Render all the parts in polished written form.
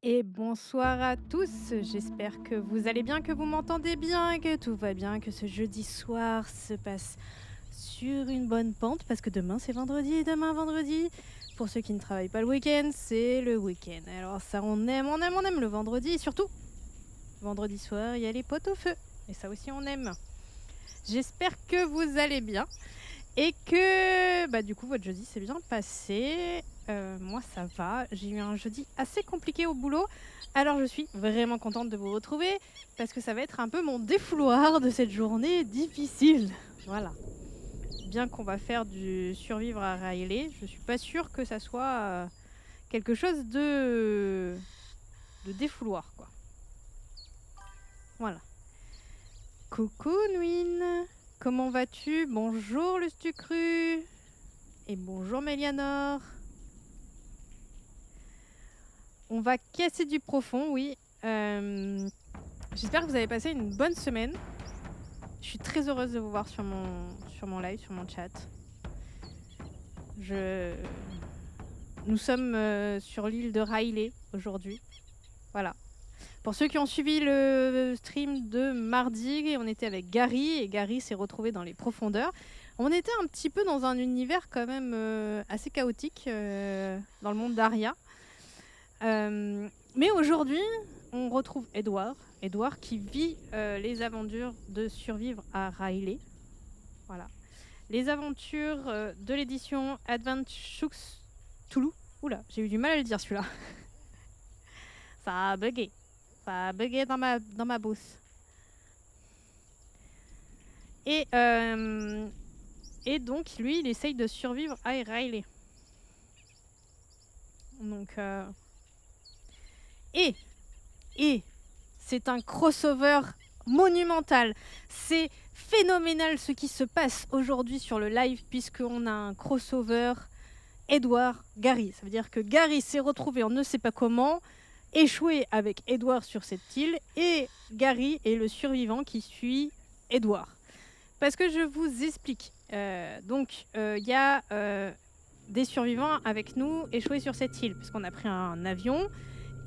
Et bonsoir à tous, j'espère que vous allez bien, que vous m'entendez bien, que tout va bien, que ce jeudi soir se passe sur une bonne pente, parce que demain c'est vendredi, et demain vendredi, pour ceux qui ne travaillent pas le week-end, c'est le week-end. Alors ça on aime, on aime, on aime le vendredi, et surtout, vendredi soir il y a les potes au feu, et ça aussi on aime. J'espère que vous allez bien, et que du coup votre jeudi s'est bien passé. Moi ça va, j'ai eu un jeudi assez compliqué au boulot, alors je suis vraiment contente de vous retrouver parce que ça va être un peu mon défouloir de cette journée difficile. Voilà. Bien qu'on va faire du survivre à Riley, je suis pas sûre que ça soit quelque chose de défouloir quoi. Voilà. Coucou Nwin, comment vas-tu? Bonjour le Stucru et bonjour Mélianor. On va casser du profond, oui. J'espère que vous avez passé une bonne semaine. Je suis très heureuse de vous voir sur mon live, sur mon chat. Nous sommes sur l'île de Riley aujourd'hui. Voilà. Pour ceux qui ont suivi le stream de mardi, on était avec Gary et Gary s'est retrouvé dans les profondeurs. On était un petit peu dans un univers quand même assez chaotique dans le monde d'Aria. Mais aujourd'hui, on retrouve Edward. Edward qui vit les aventures de survivre à Riley. Voilà. Les aventures de l'édition Adventures Toulouse. Oula, j'ai eu du mal à le dire celui-là. Ça a bugué. Ça a bugué dans ma bourse. Et donc, lui, il essaye de survivre à Riley. Donc, et c'est un crossover monumental. C'est phénoménal ce qui se passe aujourd'hui sur le live puisqu'on a un crossover Edward-Gary. Ça veut dire que Gary s'est retrouvé, on ne sait pas comment, échoué avec Edward sur cette île et Gary est le survivant qui suit Edward. Parce que je vous explique. Donc, il y a des survivants avec nous échoués sur cette île parce qu'on a pris un avion.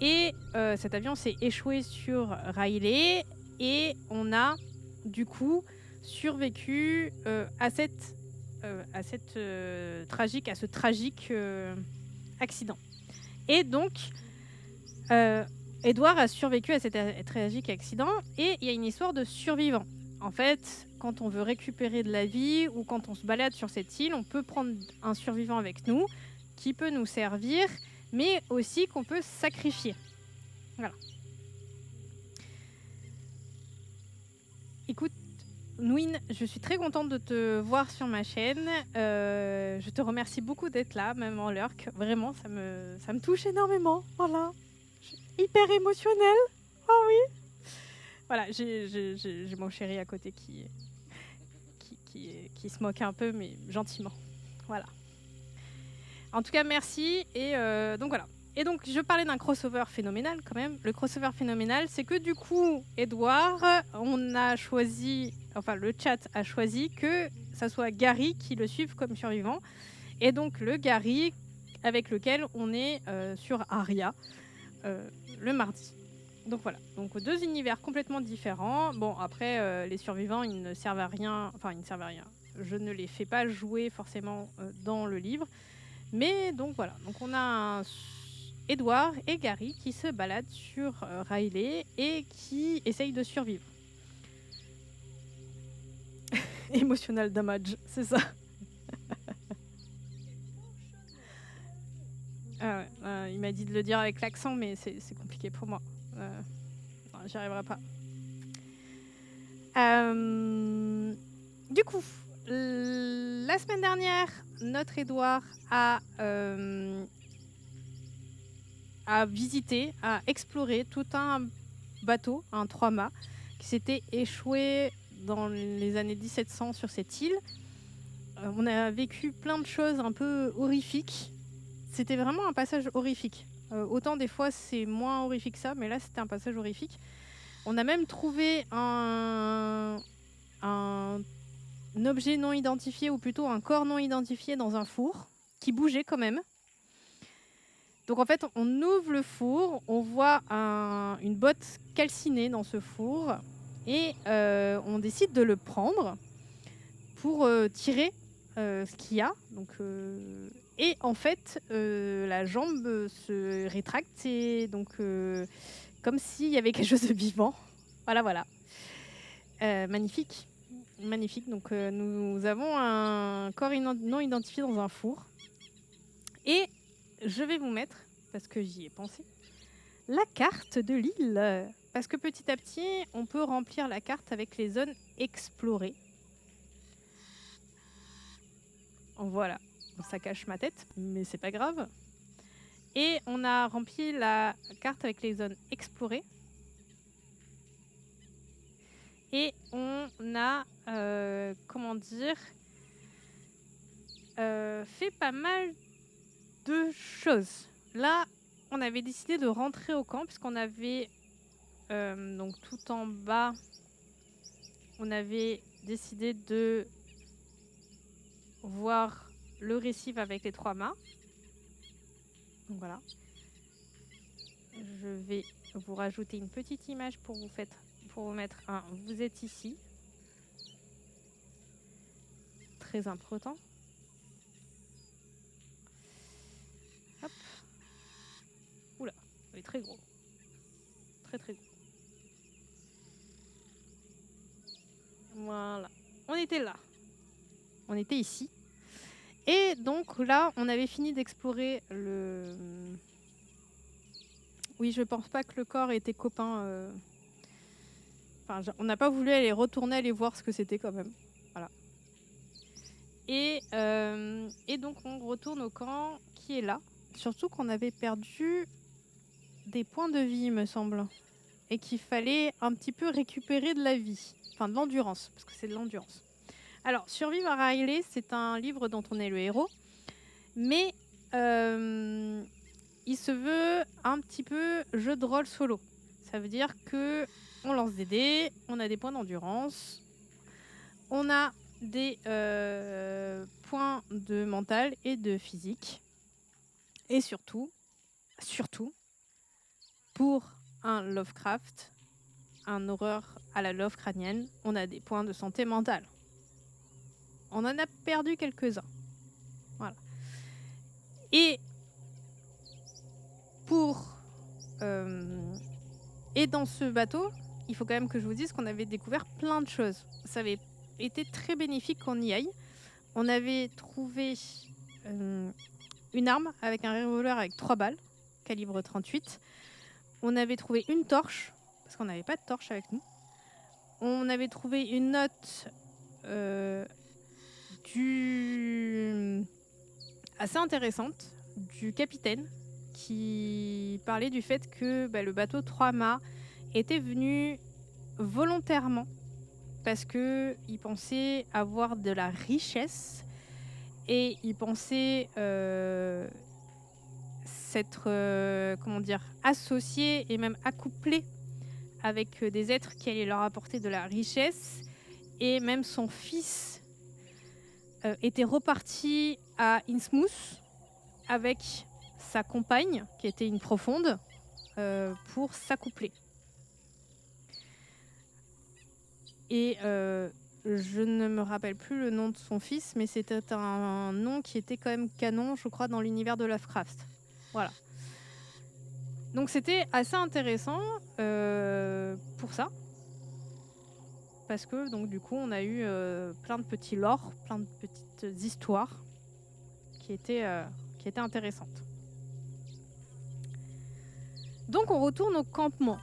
Et cet avion s'est échoué sur Riley et on a du coup survécu à ce tragique accident. Et donc, Edward a survécu à cet tragique accident et il y a une histoire de survivants. En fait, quand on veut récupérer de la vie ou quand on se balade sur cette île, on peut prendre un survivant avec nous qui peut nous servir mais aussi qu'on peut sacrifier. Voilà. Écoute, Nwin, je suis très contente de te voir sur ma chaîne. Je te remercie beaucoup d'être là, même en lurk. Vraiment, ça me touche énormément. Voilà. Je suis hyper émotionnelle. Oh oui. Voilà, j'ai mon chéri à côté qui se moque un peu, mais gentiment. Voilà. En tout cas, merci. Et donc voilà. Et donc, je parlais d'un crossover phénoménal quand même. Le crossover phénoménal, c'est que du coup, Edouard, le chat a choisi que ça soit Gary qui le suive comme survivant. Et donc, le Gary avec lequel on est sur Aria le mardi. Donc voilà, donc deux univers complètement différents. Bon, après, les survivants, ils ne servent à rien. Enfin, ils ne servent à rien. Je ne les fais pas jouer forcément dans le livre. Mais donc voilà, donc on a Edward et Gary qui se baladent sur Riley et qui essayent de survivre. Emotional damage, c'est ça. Il m'a dit de le dire avec l'accent, mais c'est compliqué pour moi. Non, j'y arriverai pas. Du coup, la semaine dernière, notre Edouard a visité, a exploré tout un bateau, un 3-mâts, qui s'était échoué dans les années 1700 sur cette île. On a vécu plein de choses un peu horrifiques. C'était vraiment un passage horrifique. Autant des fois c'est moins horrifique que ça, mais là c'était un passage horrifique. On a même trouvé un objet non identifié, ou plutôt un corps non identifié dans un four, qui bougeait quand même. Donc en fait, on ouvre le four, on voit une botte calcinée dans ce four et on décide de le prendre pour tirer ce qu'il y a. Donc, et en fait, la jambe se rétracte et donc comme s'il y avait quelque chose de vivant. Voilà, voilà. Magnifique. Magnifique. Donc nous avons un corps non identifié dans un four. Et je vais vous mettre, parce que j'y ai pensé, la carte de l'île. Parce que petit à petit, on peut remplir la carte avec les zones explorées. Voilà. Ça cache ma tête, mais c'est pas grave. Et on a rempli la carte avec les zones explorées. Et on a, comment dire, fait pas mal de choses. Là, on avait décidé de rentrer au camp puisqu'on avait, donc tout en bas, on avait décidé de voir le récif avec les 3 mâts. Donc voilà. Je vais vous rajouter une petite image pour vous mettre un « vous êtes ici ». Très important. Hop. Oula, il est très gros. Très très gros. Voilà. On était là. On était ici. Et donc là, on avait fini d'explorer le... Oui, je pense pas que le corps était copain. Enfin, on n'a pas voulu aller retourner aller voir ce que c'était quand même. Voilà. Et donc on retourne au camp qui est là. Surtout qu'on avait perdu des points de vie, il me semble. Et qu'il fallait un petit peu récupérer de la vie. Enfin, de l'endurance, parce que c'est de l'endurance. Alors, Survivre à Riley, c'est un livre dont on est le héros. Mais il se veut un petit peu jeu de rôle solo. Ça veut dire que on lance des dés, on a des points d'endurance, on a des points de mental et de physique. Et surtout, pour un Lovecraft, un horreur à la Lovecraftienne, on a des points de santé mentale. On en a perdu quelques-uns. Voilà. Et et dans ce bateau, il faut quand même que je vous dise qu'on avait découvert plein de choses. Ça avait été très bénéfique qu'on y aille. On avait trouvé une arme avec un revolver avec 3 balles, calibre 38. On avait trouvé une torche, parce qu'on n'avait pas de torche avec nous. On avait trouvé une note assez intéressante du capitaine qui parlait du fait que le bateau 3 mâts était venu volontairement parce qu'il pensait avoir de la richesse et il pensait s'être associé et même accouplé avec des êtres qui allaient leur apporter de la richesse. Et même son fils était reparti à Innsmouth avec sa compagne, qui était une profonde, pour s'accoupler. Et je ne me rappelle plus le nom de son fils, mais c'était un nom qui était quand même canon, je crois, dans l'univers de Lovecraft. Voilà. Donc c'était assez intéressant pour ça. Parce que donc du coup on a eu plein de petits lore, plein de petites histoires qui étaient intéressantes. Donc on retourne au campement.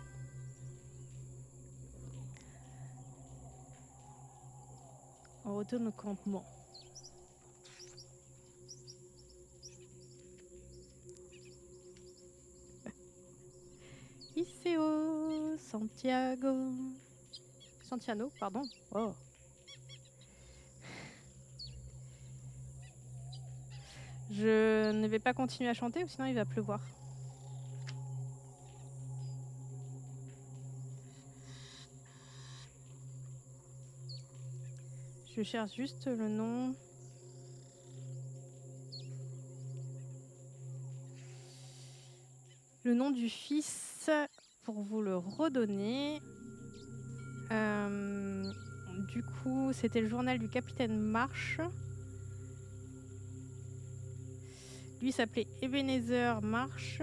On retourne au campement. Iseo Santiago. Santiano, pardon. Oh. Je ne vais pas continuer à chanter ou sinon il va pleuvoir. Je cherche juste le nom. le nom du fils pour vous le redonner. Du coup, c'était le journal du capitaine Marsh. Lui s'appelait Ebenezer Marsh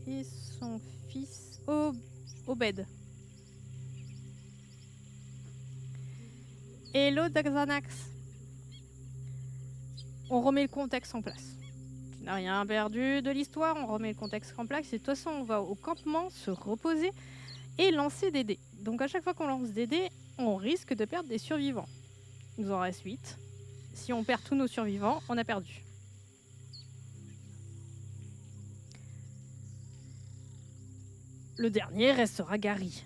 et son fils Obed. Hello Daxanax. On remet le contexte en place. Tu n'as rien perdu de l'histoire, on remet le contexte en place. Et de toute façon, on va au campement se reposer et lancer des dés. Donc à chaque fois qu'on lance des dés, on risque de perdre des survivants. Il nous en reste 8. Si on perd tous nos survivants, on a perdu. Le dernier restera Gary.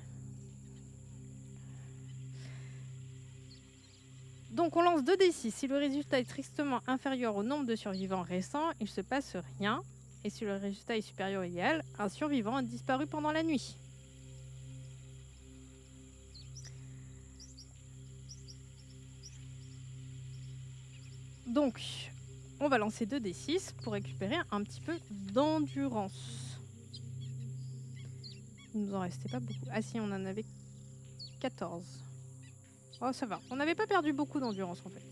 Donc on lance 2d6. Si le résultat est tristement inférieur au nombre de survivants restants, il ne se passe rien. Et si le résultat est supérieur ou égal, un survivant a disparu pendant la nuit. Donc, on va lancer 2d6 pour récupérer un petit peu d'endurance. Il nous en restait pas beaucoup. Ah si, on en avait 14. Oh, ça va. On n'avait pas perdu beaucoup d'endurance, en fait.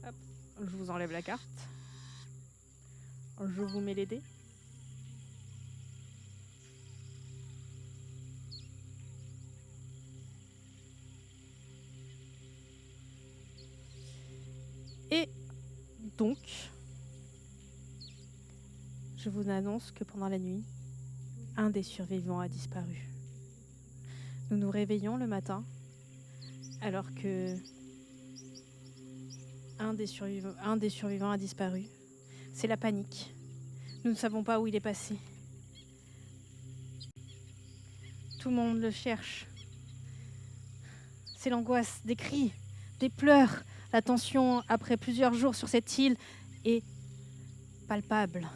Hop. Je vous enlève la carte. Je vous mets les dés. Et donc, je vous annonce que pendant la nuit, un des survivants a disparu. Nous nous réveillons le matin alors que un des survivants a disparu. C'est la panique. Nous ne savons pas où il est passé. Tout le monde le cherche. C'est l'angoisse, des cris, des pleurs. La tension après plusieurs jours sur cette île est palpable.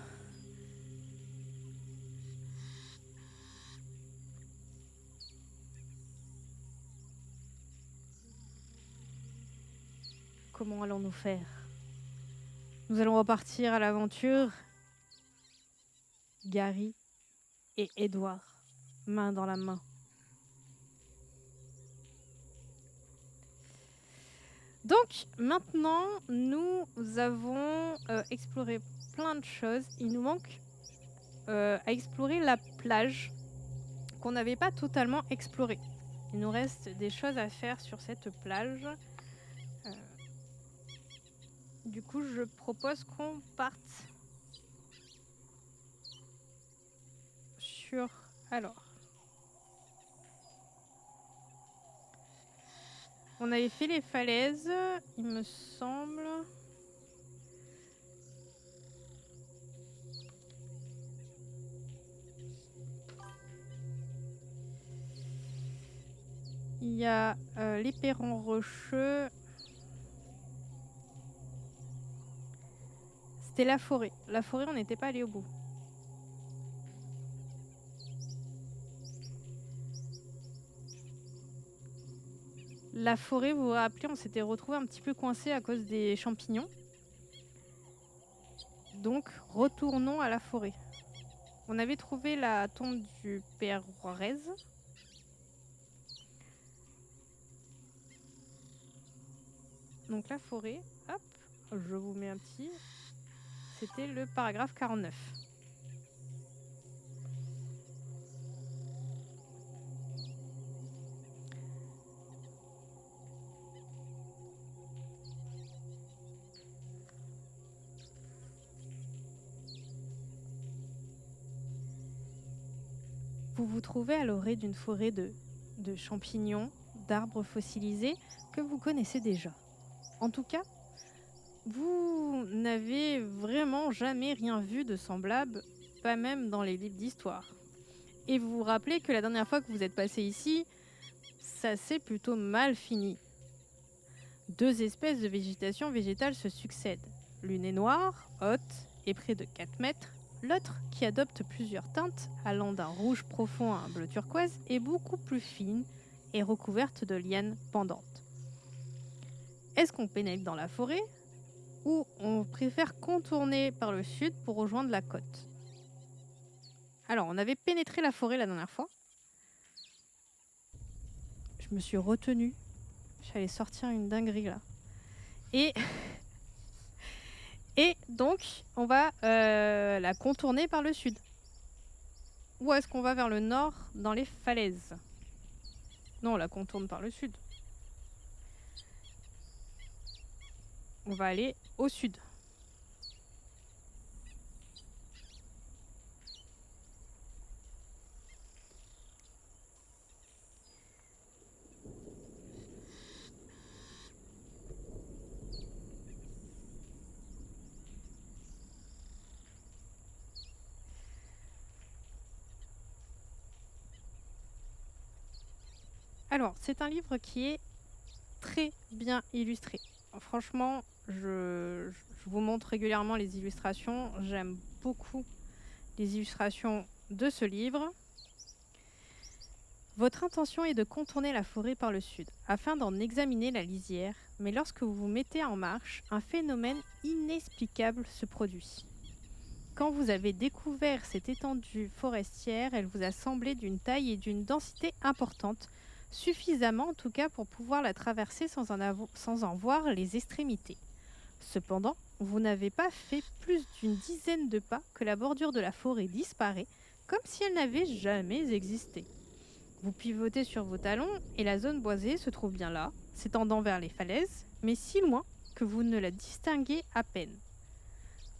Comment allons-nous faire? Nous allons repartir à l'aventure. Gary et Edward, main dans la main. Donc, maintenant, nous avons exploré plein de choses. Il nous manque à explorer la plage qu'on n'avait pas totalement explorée. Il nous reste des choses à faire sur cette plage. Du coup, je propose qu'on parte sur... Alors... On avait fait les falaises, il me semble. Il y a les perrons rocheux. C'était la forêt. La forêt, on n'était pas allé au bout. La forêt, vous vous rappelez, on s'était retrouvé un petit peu coincé à cause des champignons. Donc, retournons à la forêt. On avait trouvé la tombe du père Juarez. Donc la forêt, hop, je vous mets un petit... C'était le paragraphe 49. Vous vous trouvez à l'orée d'une forêt de champignons, d'arbres fossilisés que vous connaissez déjà. En tout cas, vous n'avez vraiment jamais rien vu de semblable, pas même dans les livres d'histoire. Et vous vous rappelez que la dernière fois que vous êtes passé ici, ça s'est plutôt mal fini. 2 espèces de végétation végétale se succèdent. L'une est noire, haute et près de 4 mètres. L'autre, qui adopte plusieurs teintes, allant d'un rouge profond à un bleu turquoise, est beaucoup plus fine et recouverte de lianes pendantes. Est-ce qu'on pénètre dans la forêt ou on préfère contourner par le sud pour rejoindre la côte? Alors, on avait pénétré la forêt la dernière fois. Je me suis retenue. J'allais sortir une dinguerie là. Et, et donc, on va la contourner par le sud. Ou est-ce qu'on va vers le nord dans les falaises? Non, on la contourne par le sud. On va aller au sud. Alors, c'est un livre qui est très bien illustré. Franchement, je vous montre régulièrement les illustrations. J'aime beaucoup les illustrations de ce livre. Votre intention est de contourner la forêt par le sud, afin d'en examiner la lisière, mais lorsque vous vous mettez en marche, un phénomène inexplicable se produit. Quand vous avez découvert cette étendue forestière, elle vous a semblé d'une taille et d'une densité importante, suffisamment en tout cas pour pouvoir la traverser sans en voir les extrémités. Cependant, vous n'avez pas fait plus d'une dizaine de pas que la bordure de la forêt disparaît, comme si elle n'avait jamais existé. Vous pivotez sur vos talons et la zone boisée se trouve bien là, s'étendant vers les falaises, mais si loin que vous ne la distinguez à peine.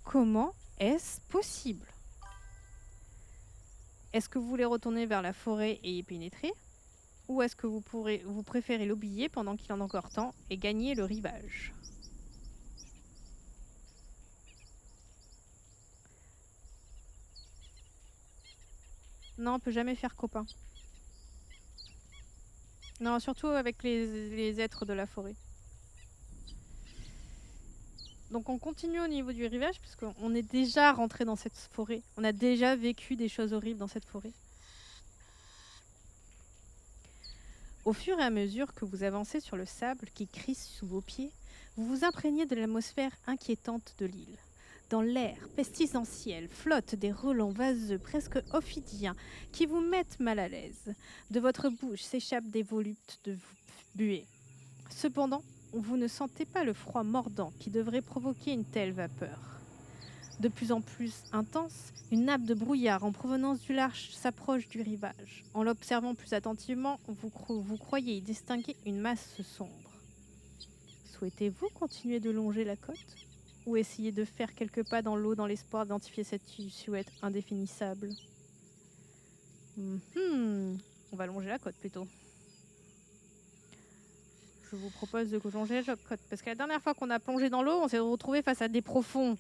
Comment est-ce possible? Est-ce que vous voulez retourner vers la forêt et y pénétrer? Ou est-ce que vous préférez l'oublier pendant qu'il en a encore temps et gagner le rivage? Non, on peut jamais faire copain. Non, surtout avec les êtres de la forêt. Donc on continue au niveau du rivage, puisqu'on est déjà rentré dans cette forêt. On a déjà vécu des choses horribles dans cette forêt. Au fur et à mesure que vous avancez sur le sable qui crisse sous vos pieds, vous vous imprégnez de l'atmosphère inquiétante de l'île. Dans l'air pestilentiel flottent des relents vaseux presque ophidiens qui vous mettent mal à l'aise. De votre bouche s'échappent des volutes de buée. Cependant, vous ne sentez pas le froid mordant qui devrait provoquer une telle vapeur. De plus en plus intense, une nappe de brouillard en provenance du large s'approche du rivage. En l'observant plus attentivement, vous croyez y distinguer une masse sombre. Souhaitez-vous continuer de longer la côte? Ou essayer de faire quelques pas dans l'eau dans l'espoir d'identifier cette silhouette indéfinissable? On va longer la côte plutôt. Je vous propose de longer la côte. Parce que la dernière fois qu'on a plongé dans l'eau, on s'est retrouvé face à des profonds.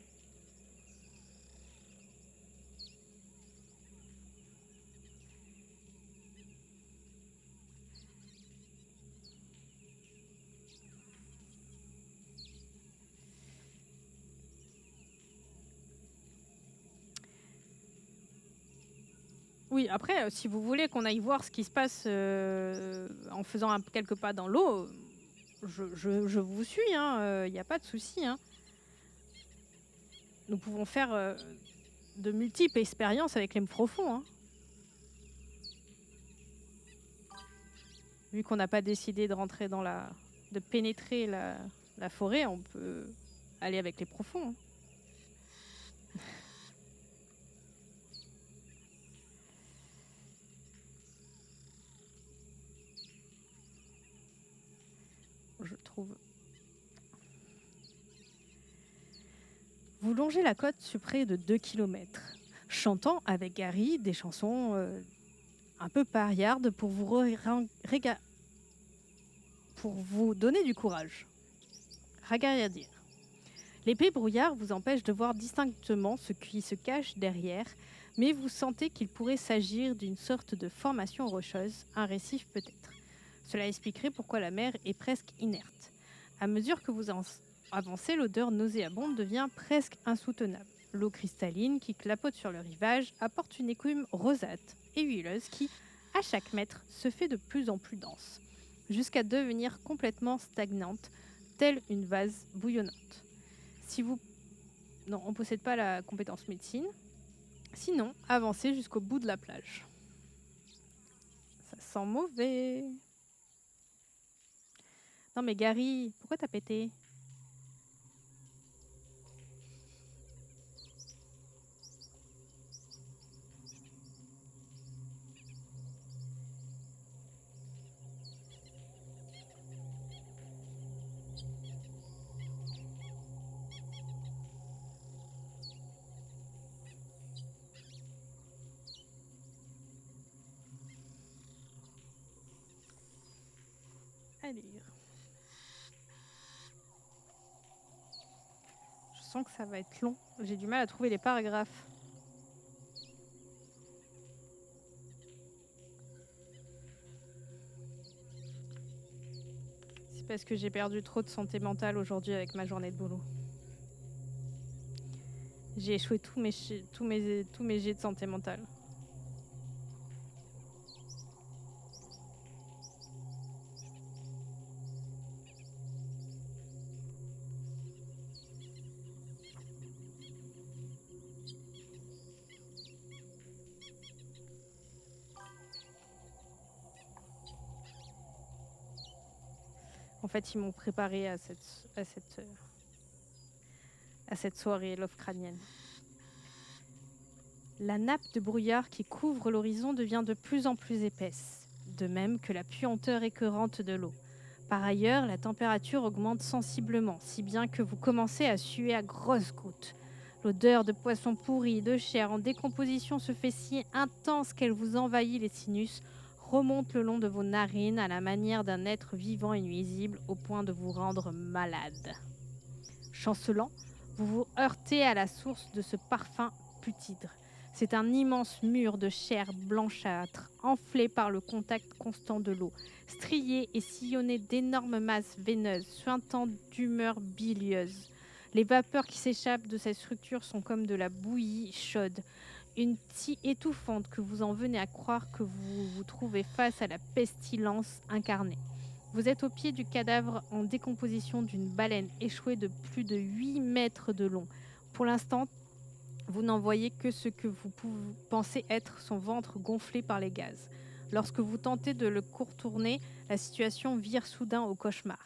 Oui, après, si vous voulez qu'on aille voir ce qui se passe en faisant quelques pas dans l'eau, je vous suis, il n'y a pas de souci. Nous pouvons faire de multiples expériences avec les profonds. Vu qu'on n'a pas décidé de rentrer de pénétrer la forêt, on peut aller avec les profonds. Je trouve. Vous longez la côte sur près de 2 km, chantant avec Gary des chansons un peu pariardes pour vous donner du courage. Ragariadir. L'épais brouillard vous empêche de voir distinctement ce qui se cache derrière, mais vous sentez qu'il pourrait s'agir d'une sorte de formation rocheuse, un récif peut-être. Cela expliquerait pourquoi la mer est presque inerte. À mesure que vous avancez, l'odeur nauséabonde devient presque insoutenable. L'eau cristalline qui clapote sur le rivage apporte une écume rosâtre et huileuse qui, à chaque mètre, se fait de plus en plus dense, jusqu'à devenir complètement stagnante, telle une vase bouillonnante. Si vous... Non, on ne possède pas la compétence médecine. Sinon, avancez jusqu'au bout de la plage. Ça sent mauvais. Non mais Gary, pourquoi t'as pété? Allez. Je sens que ça va être long. J'ai du mal à trouver les paragraphes. C'est parce que j'ai perdu trop de santé mentale aujourd'hui avec ma journée de boulot. J'ai échoué tous mes jets de santé mentale. En fait, ils m'ont préparé à cette soirée Lovecraftienne. La nappe de brouillard qui couvre l'horizon devient de plus en plus épaisse, de même que la puanteur écœurante de l'eau. Par ailleurs, la température augmente sensiblement, si bien que vous commencez à suer à grosses gouttes. L'odeur de poisson pourri, de chair en décomposition se fait si intense qu'elle vous envahit les sinus, remonte le long de vos narines à la manière d'un être vivant et nuisible au point de vous rendre malade. Chancelant, vous vous heurtez à la source de ce parfum putride. C'est un immense mur de chair blanchâtre, enflé par le contact constant de l'eau, strié et sillonné d'énormes masses veineuses, suintant d'humeur bilieuse. Les vapeurs qui s'échappent de cette structure sont comme de la bouillie chaude, une si étouffante que vous en venez à croire que vous vous trouvez face à la pestilence incarnée. Vous êtes au pied du cadavre en décomposition d'une baleine échouée de plus de 8 mètres de long. Pour l'instant, vous n'en voyez que ce que vous pensez être son ventre gonflé par les gaz. Lorsque vous tentez de le contourner, la situation vire soudain au cauchemar.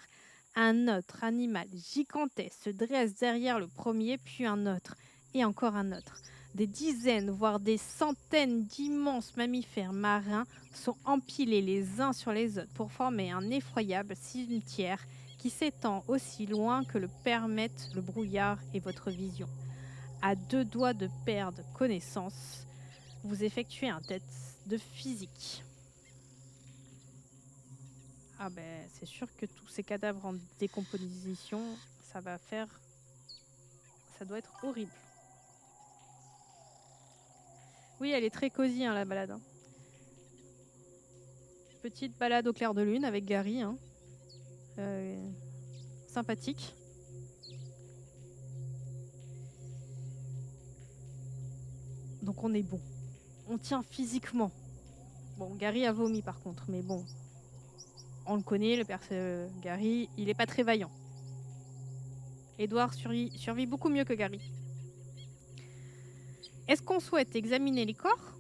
Un autre animal gigantesque se dresse derrière le premier, puis un autre, et encore un autre. Des dizaines, voire des centaines d'immenses mammifères marins sont empilés les uns sur les autres pour former un effroyable cimetière qui s'étend aussi loin que le permettent le brouillard et votre vision. À 2 doigts de perdre connaissance, vous effectuez un test de physique. Ah ben, c'est sûr que tous ces cadavres en décomposition, ça doit être horrible. Oui, elle est très cosy, hein, la balade. Hein. Petite balade au clair de lune avec Gary. Hein. Sympathique. Donc on est bon. On tient physiquement. Bon, Gary a vomi par contre, mais bon. On le connaît, le père Gary, il est pas très vaillant. Edward survit beaucoup mieux que Gary. Est-ce qu'on souhaite examiner les corps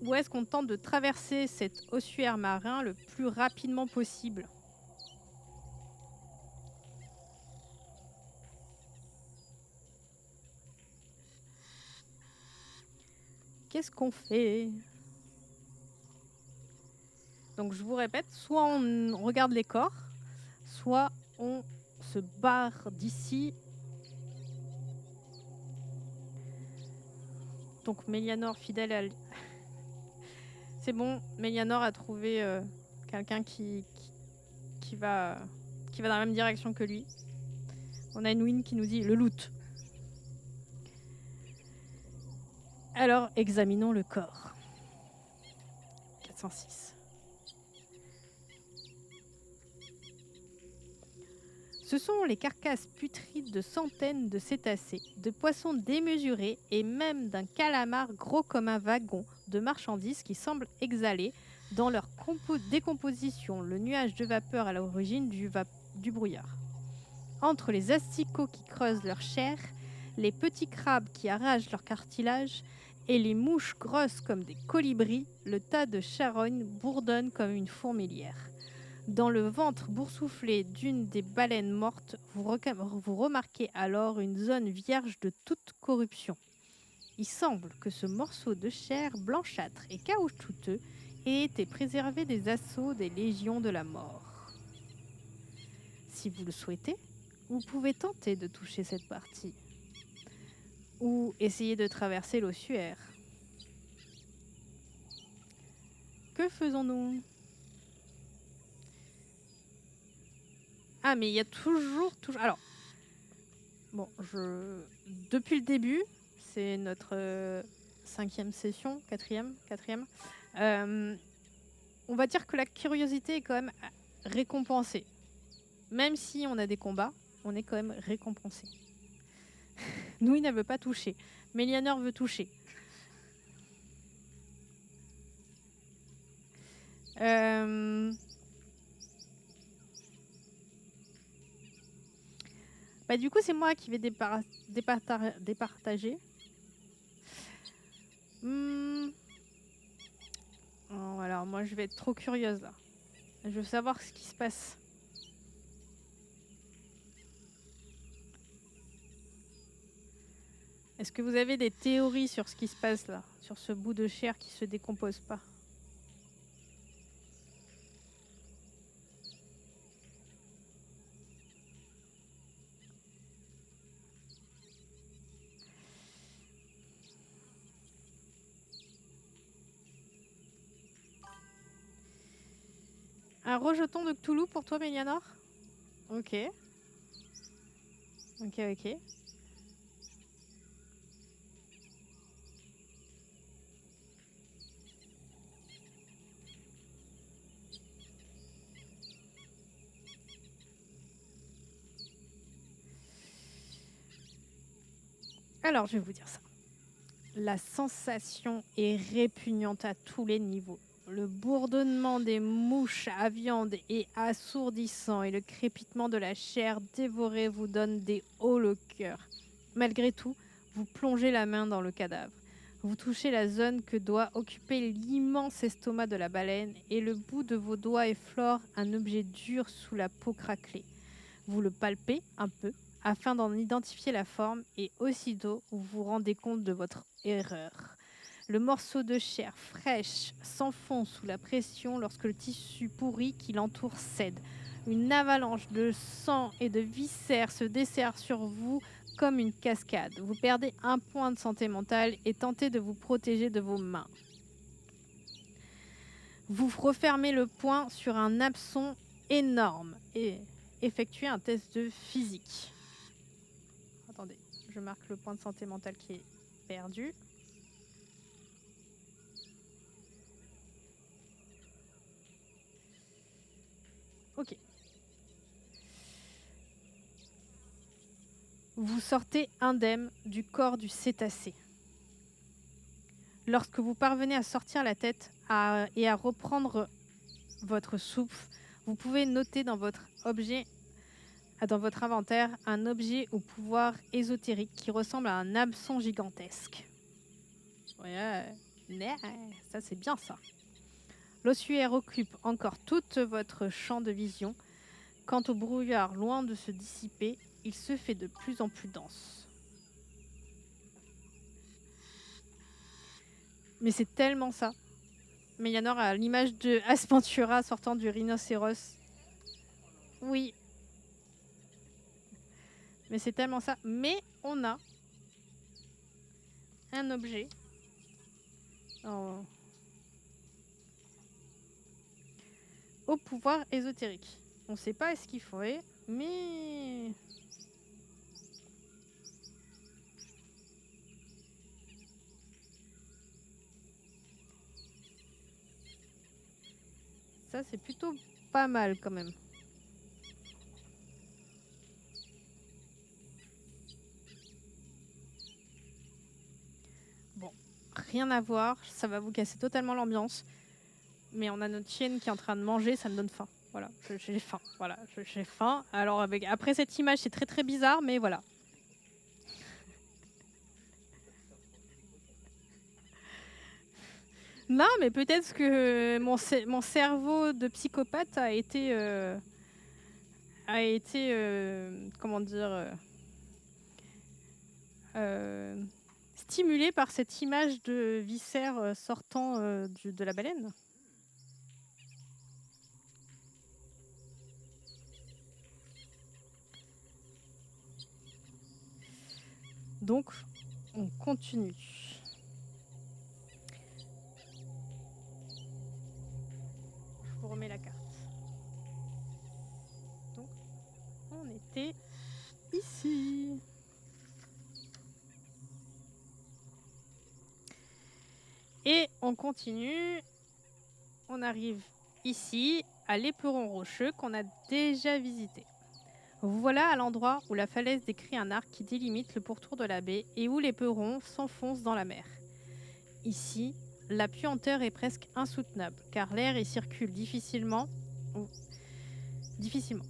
ou est-ce qu'on tente de traverser cet ossuaire marin le plus rapidement possible? Qu'est-ce qu'on fait? Donc je vous répète, soit on regarde les corps, soit on se barre d'ici. Donc Mélianor, fidèle à... C'est bon, Mélianor a trouvé quelqu'un qui va dans la même direction que lui. On a une win qui nous dit le loot. Alors, examinons le corps. 406. Ce sont les carcasses putrides de centaines de cétacés, de poissons démesurés et même d'un calamar gros comme un wagon de marchandises qui semblent exhaler dans leur décomposition le nuage de vapeur à l'origine du brouillard. Entre les asticots qui creusent leur chair, les petits crabes qui arrachent leur cartilage et les mouches grosses comme des colibris, le tas de charognes bourdonne comme une fourmilière. Dans le ventre boursouflé d'une des baleines mortes, vous remarquez alors une zone vierge de toute corruption. Il semble que ce morceau de chair blanchâtre et caoutchouteux ait été préservé des assauts des légions de la mort. Si vous le souhaitez, vous pouvez tenter de toucher cette partie. Ou essayer de traverser l'ossuaire. Que faisons-nous ? Ah, mais il y a toujours... Alors, bon, depuis le début, c'est notre 5e session, 4e. On va dire que la curiosité est quand même récompensée. Même si on a des combats, on est quand même récompensé. Nous, il ne veut pas toucher. Mélianor veut toucher. Bah, du coup, c'est moi qui vais départager. Oh, alors, moi, je vais être trop curieuse, là. Je veux savoir ce qui se passe. Est-ce que vous avez des théories sur ce qui se passe, là? Sur ce bout de chair qui se décompose pas? Un rejeton de Cthulhu pour toi, Mélianor? Ok. Ok. Alors, je vais vous dire ça. La sensation est répugnante à tous les niveaux. Le bourdonnement des mouches à viande est assourdissant et le crépitement de la chair dévorée vous donne des hauts au cœur. Malgré tout, vous plongez la main dans le cadavre. Vous touchez la zone que doit occuper l'immense estomac de la baleine et le bout de vos doigts effleure un objet dur sous la peau craquelée. Vous le palpez un peu afin d'en identifier la forme et aussitôt vous vous rendez compte de votre erreur. Le morceau de chair fraîche s'enfonce sous la pression lorsque le tissu pourri qui l'entoure cède. Une avalanche de sang et de viscères se dessert sur vous comme une cascade. Vous perdez un point de santé mentale et tentez de vous protéger de vos mains. Vous refermez le poing sur un hameçon énorme et effectuez un test de physique. Attendez, je marque le point de santé mentale qui est perdu. Ok. Vous sortez indemne du corps du cétacé. Lorsque vous parvenez à sortir la tête et à reprendre votre souffle, vous pouvez noter dans votre inventaire un objet au pouvoir ésotérique qui ressemble à un hameçon gigantesque. Ouais, ça c'est bien ça. L'ossuaire occupe encore tout votre champ de vision. Quant au brouillard, loin de se dissiper, il se fait de plus en plus dense. Mais c'est tellement ça. Mélianor a l'image de Aspentura sortant du rhinocéros. Oui. Mais c'est tellement ça. Mais on a un objet. Au pouvoir ésotérique. On ne sait pas ce qu'il faudrait, mais... Ça, c'est plutôt pas mal quand même. Bon, rien à voir. Ça va vous casser totalement l'ambiance. Mais on a notre chienne qui est en train de manger, ça me donne faim. Voilà, j'ai faim. Voilà, j'ai faim. Alors après cette image, c'est très très bizarre, mais voilà. Non, mais peut-être que mon cerveau de psychopathe a été comment dire, euh, stimulé par cette image de viscères sortant de la baleine. Donc, on continue. Je vous remets la carte. Donc, on était ici. Et on continue. On arrive ici, à l'éperon rocheux qu'on a déjà visité. Vous voilà à l'endroit où la falaise décrit un arc qui délimite le pourtour de la baie et où l'éperon s'enfonce dans la mer. Ici, la puanteur est presque insoutenable, car l'air y circule difficilement.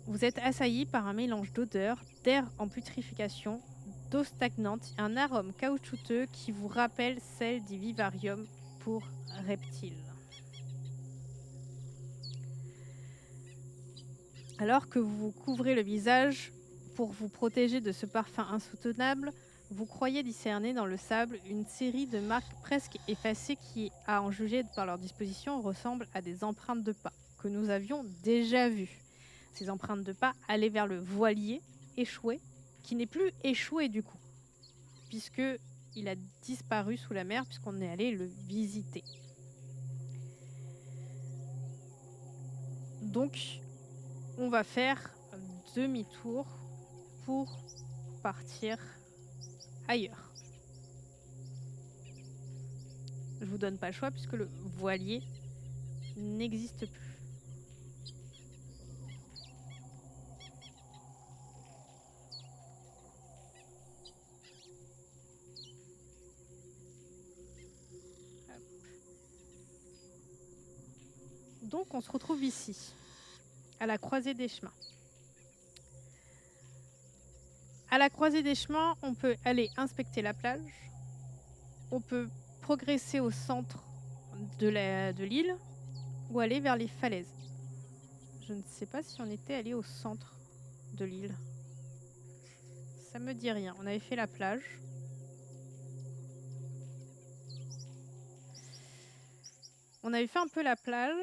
Vous êtes assailli par un mélange d'odeurs, d'air en putréfaction, d'eau stagnante et un arôme caoutchouteux qui vous rappelle celle du vivarium pour reptiles. Alors que vous vous couvrez le visage pour vous protéger de ce parfum insoutenable, vous croyez discerner dans le sable une série de marques presque effacées qui, à en juger par leur disposition, ressemblent à des empreintes de pas que nous avions déjà vues. Ces empreintes de pas allaient vers le voilier échoué, qui n'est plus échoué du coup, puisque il a disparu sous la mer, puisqu'on est allé le visiter. Donc, on va faire demi-tour pour partir ailleurs. Je vous donne pas le choix puisque le voilier n'existe plus. Donc on se retrouve ici, à la croisée des chemins. À la croisée des chemins, on peut aller inspecter la plage, on peut progresser au centre de l'île ou aller vers les falaises. Je ne sais pas si on était allé au centre de l'île. Ça me dit rien. On avait fait la plage. On avait fait un peu la plage,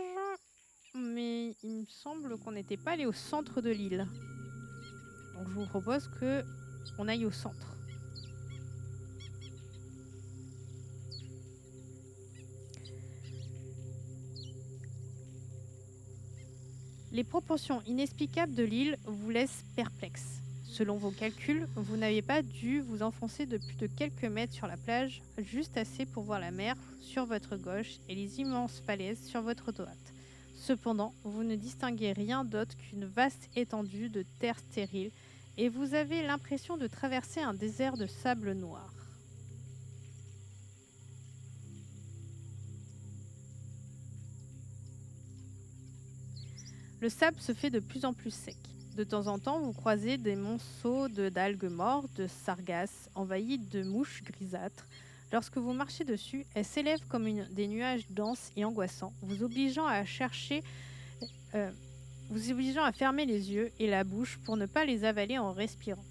mais il me semble qu'on n'était pas allé au centre de l'île. Donc je vous propose qu'on aille au centre. Les proportions inexplicables de l'île vous laissent perplexe. Selon vos calculs, vous n'avez pas dû vous enfoncer de plus de quelques mètres sur la plage, juste assez pour voir la mer sur votre gauche et les immenses falaises sur votre droite. Cependant, vous ne distinguez rien d'autre qu'une vaste étendue de terre stérile et vous avez l'impression de traverser un désert de sable noir. Le sable se fait de plus en plus sec. De temps en temps, vous croisez des monceaux d'algues mortes, de sargasses envahies de mouches grisâtres. Lorsque vous marchez dessus, elles s'élèvent comme des nuages denses et angoissants, vous obligeant à fermer les yeux et la bouche pour ne pas les avaler en respirant.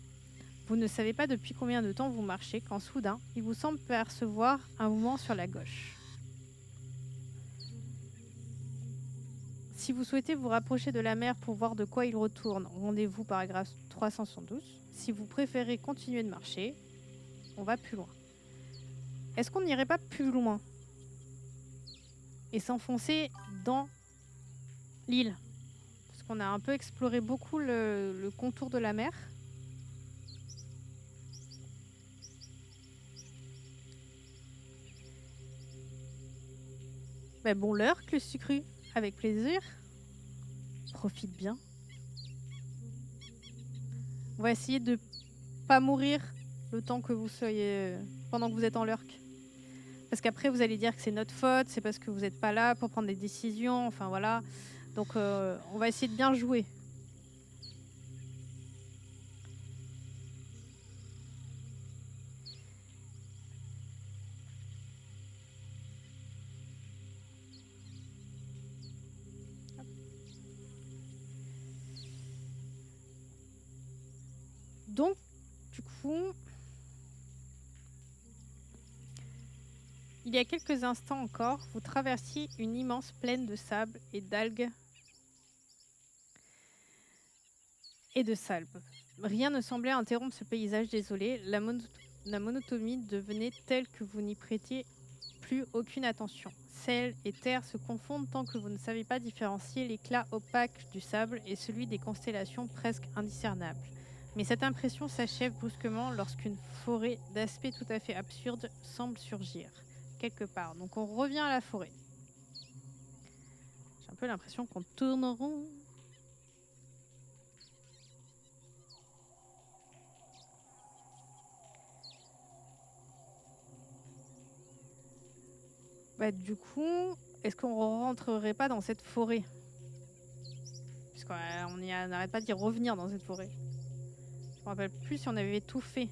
Vous ne savez pas depuis combien de temps vous marchez quand soudain, il vous semble percevoir un mouvement sur la gauche. Si vous souhaitez vous rapprocher de la mer pour voir de quoi il retourne, rendez-vous paragraphe 372. Si vous préférez continuer de marcher, on va plus loin. Est-ce qu'on n'irait pas plus loin et s'enfoncer dans l'île? Parce qu'on a un peu exploré beaucoup le contour de la mer. Ben bon, l'heure que le sucru, avec plaisir. Profite bien. On va essayer de pas mourir le temps que vous soyez pendant que vous êtes en lurk. Parce qu'après vous allez dire que c'est notre faute, c'est parce que vous n'êtes pas là pour prendre des décisions, enfin voilà. Donc on va essayer de bien jouer. Donc, du coup, il y a quelques instants encore, vous traversiez une immense plaine de sable et d'algues et de salpes. Rien ne semblait interrompre ce paysage désolé. La monotonie devenait telle que vous n'y prêtiez plus aucune attention. Ciel et terre se confondent tant que vous ne savez pas différencier l'éclat opaque du sable et celui des constellations presque indiscernables. Mais cette impression s'achève brusquement lorsqu'une forêt d'aspect tout à fait absurde semble surgir quelque part. Donc on revient à la forêt. J'ai un peu l'impression qu'on tourne en rond. Bah, du coup, est-ce qu'on rentrerait pas dans cette forêt? Puisqu'on n'arrête pas d'y revenir dans cette forêt. Je me rappelle plus si on avait tout fait.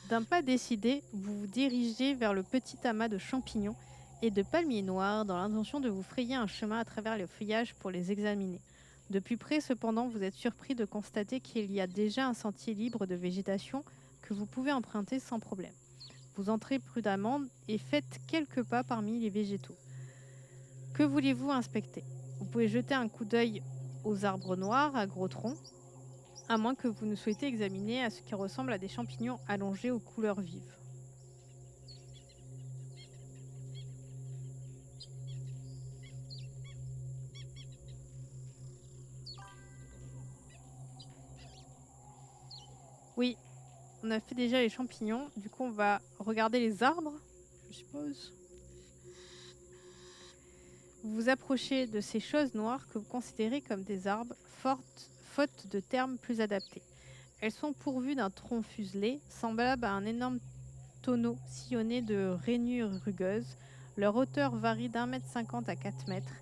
D'un pas décidé, vous vous dirigez vers le petit amas de champignons et de palmiers noirs dans l'intention de vous frayer un chemin à travers les feuillages pour les examiner. De plus près, cependant, vous êtes surpris de constater qu'il y a déjà un sentier libre de végétation que vous pouvez emprunter sans problème. Vous entrez prudemment et faites quelques pas parmi les végétaux. Que voulez-vous inspecter? Vous pouvez jeter un coup d'œil aux arbres noirs à gros troncs, à moins que vous ne souhaitez examiner à ce qui ressemble à des champignons allongés aux couleurs vives. Oui, on a fait déjà les champignons, du coup on va regarder les arbres, je suppose. Vous vous approchez de ces choses noires que vous considérez comme des arbres, faute de termes plus adaptés. Elles sont pourvues d'un tronc fuselé, semblable à un énorme tonneau sillonné de rainures rugueuses. Leur hauteur varie d'1,50 m à 4 mètres.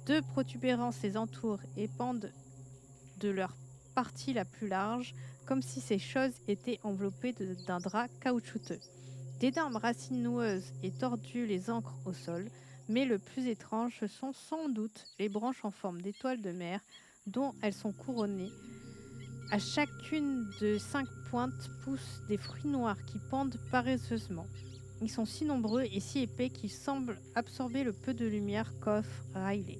Deux protubérances les entourent et pendent de leur partie la plus large, comme si ces choses étaient enveloppées d'un drap caoutchouteux. D'énormes racines noueuses et tordues les ancrent au sol, mais le plus étrange, ce sont sans doute les branches en forme d'étoiles de mer dont elles sont couronnées. À chacune de 5 pointes poussent des fruits noirs qui pendent paresseusement. Ils sont si nombreux et si épais qu'ils semblent absorber le peu de lumière qu'offre Riley.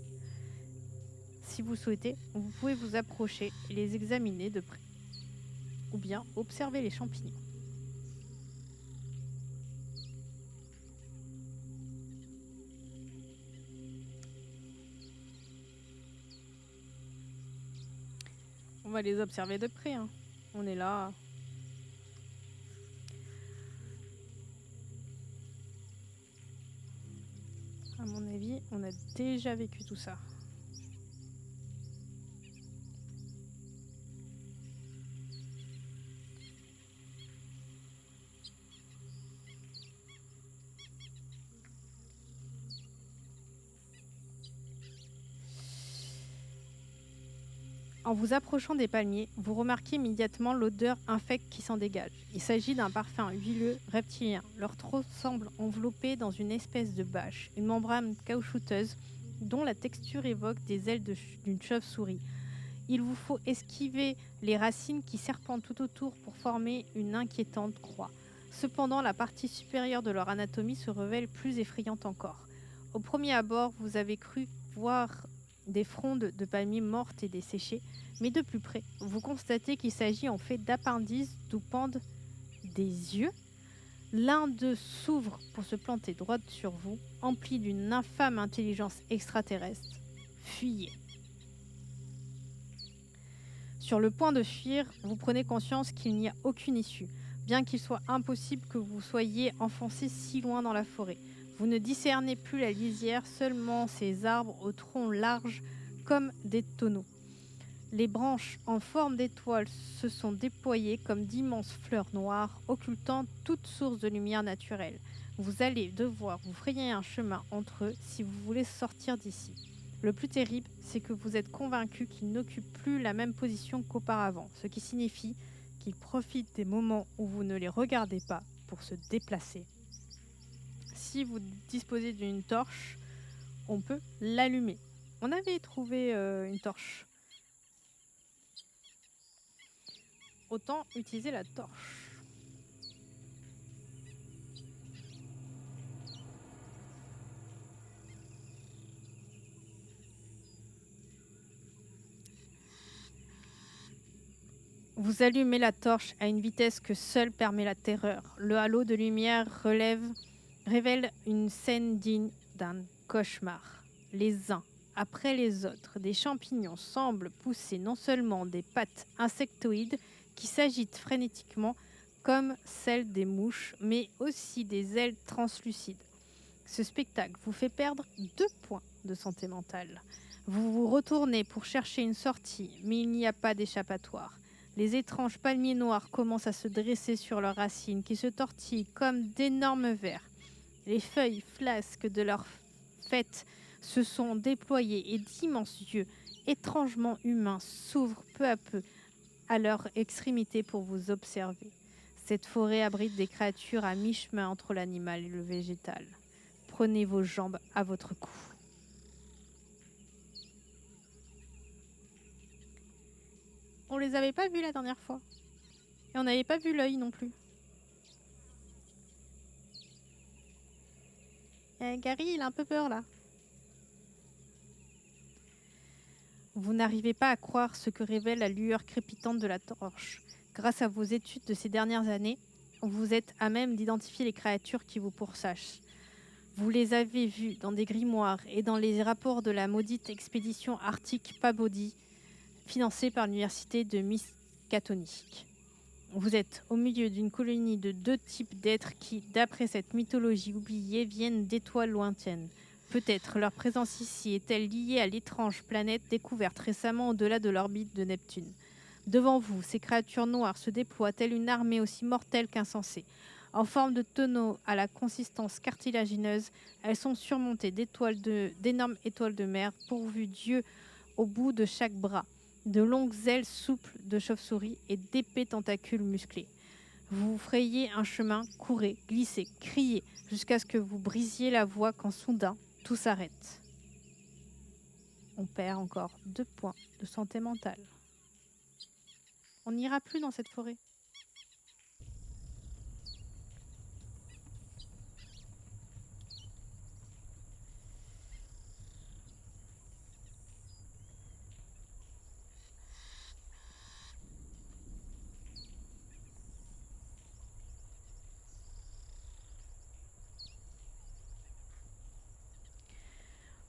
Si vous souhaitez, vous pouvez vous approcher et les examiner de près, ou bien observer les champignons. On va les observer de près, hein. On est là. À mon avis, on a déjà vécu tout ça. En vous approchant des palmiers, vous remarquez immédiatement l'odeur infecte qui s'en dégage. Il s'agit d'un parfum huileux reptilien. Leur tronc semble enveloppé dans une espèce de bâche, une membrane caoutchouteuse dont la texture évoque des ailes d'une chauve-souris. Il vous faut esquiver les racines qui serpentent tout autour pour former une inquiétante croix. Cependant, la partie supérieure de leur anatomie se révèle plus effrayante encore. Au premier abord, vous avez cru voir des frondes de palmiers mortes et desséchées, mais de plus près, vous constatez qu'il s'agit en fait d'appendices d'où pendent des yeux. L'un d'eux s'ouvre pour se planter droit sur vous, empli d'une infâme intelligence extraterrestre. Fuyez. Sur le point de fuir, vous prenez conscience qu'il n'y a aucune issue, bien qu'il soit impossible que vous soyez enfoncé si loin dans la forêt. Vous ne discernez plus la lisière, seulement ces arbres aux troncs larges comme des tonneaux. Les branches en forme d'étoiles se sont déployées comme d'immenses fleurs noires, occultant toute source de lumière naturelle. Vous allez devoir vous frayer un chemin entre eux si vous voulez sortir d'ici. Le plus terrible, c'est que vous êtes convaincu qu'ils n'occupent plus la même position qu'auparavant, ce qui signifie qu'ils profitent des moments où vous ne les regardez pas pour se déplacer. Si vous disposez d'une torche, on peut l'allumer. On avait trouvé une torche. Autant utiliser la torche. Vous allumez la torche à une vitesse que seule permet la terreur. Le halo de lumière révèle une scène digne d'un cauchemar. Les uns après les autres, des champignons semblent pousser non seulement des pattes insectoïdes qui s'agitent frénétiquement comme celles des mouches, mais aussi des ailes translucides. Ce spectacle vous fait perdre 2 points de santé mentale. Vous vous retournez pour chercher une sortie, mais il n'y a pas d'échappatoire. Les étranges palmiers noirs commencent à se dresser sur leurs racines qui se tortillent comme d'énormes vers. Les feuilles flasques de leurs fêtes se sont déployées et d'immenses yeux étrangement humains s'ouvrent peu à peu à leur extrémité pour vous observer. Cette forêt abrite des créatures à mi-chemin entre l'animal et le végétal. Prenez vos jambes à votre cou. On les avait pas vus la dernière fois. Et on n'avait pas vu l'œil non plus. Gary, il a un peu peur là. Vous n'arrivez pas à croire ce que révèle la lueur crépitante de la torche. Grâce à vos études de ces dernières années, vous êtes à même d'identifier les créatures qui vous pourchassent. Vous les avez vues dans des grimoires et dans les rapports de la maudite expédition arctique Pabodie, financée par l'université de Miskatonic. Vous êtes au milieu d'une colonie de 2 types d'êtres qui, d'après cette mythologie oubliée, viennent d'étoiles lointaines. Peut-être leur présence ici est-elle liée à l'étrange planète découverte récemment au-delà de l'orbite de Neptune. Devant vous, ces créatures noires se déploient telle une armée aussi mortelle qu'insensée. En forme de tonneaux à la consistance cartilagineuse, elles sont surmontées d'énormes étoiles de mer pourvues d'yeux au bout de chaque bras, de longues ailes souples de chauve-souris et d'épais tentacules musclés. Vous frayez un chemin, courez, glissez, criez, jusqu'à ce que vous brisiez la voix quand soudain, tout s'arrête. On perd encore 2 points de santé mentale. On n'ira plus dans cette forêt.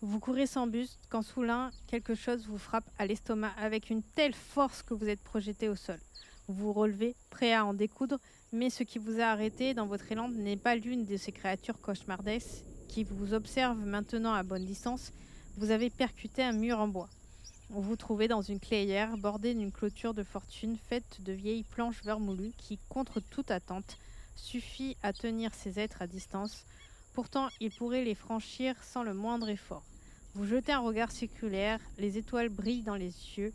Vous courez sans but quand soudain quelque chose vous frappe à l'estomac avec une telle force que vous êtes projeté au sol. Vous vous relevez, prêt à en découdre, mais ce qui vous a arrêté dans votre élan n'est pas l'une de ces créatures cauchemardesques qui vous observent maintenant à bonne distance. Vous avez percuté un mur en bois. Vous vous trouvez dans une clairière bordée d'une clôture de fortune faite de vieilles planches vermoulues qui, contre toute attente, suffit à tenir ces êtres à distance. Pourtant, ils pourraient les franchir sans le moindre effort. Vous jetez un regard circulaire, les étoiles brillent dans les yeux.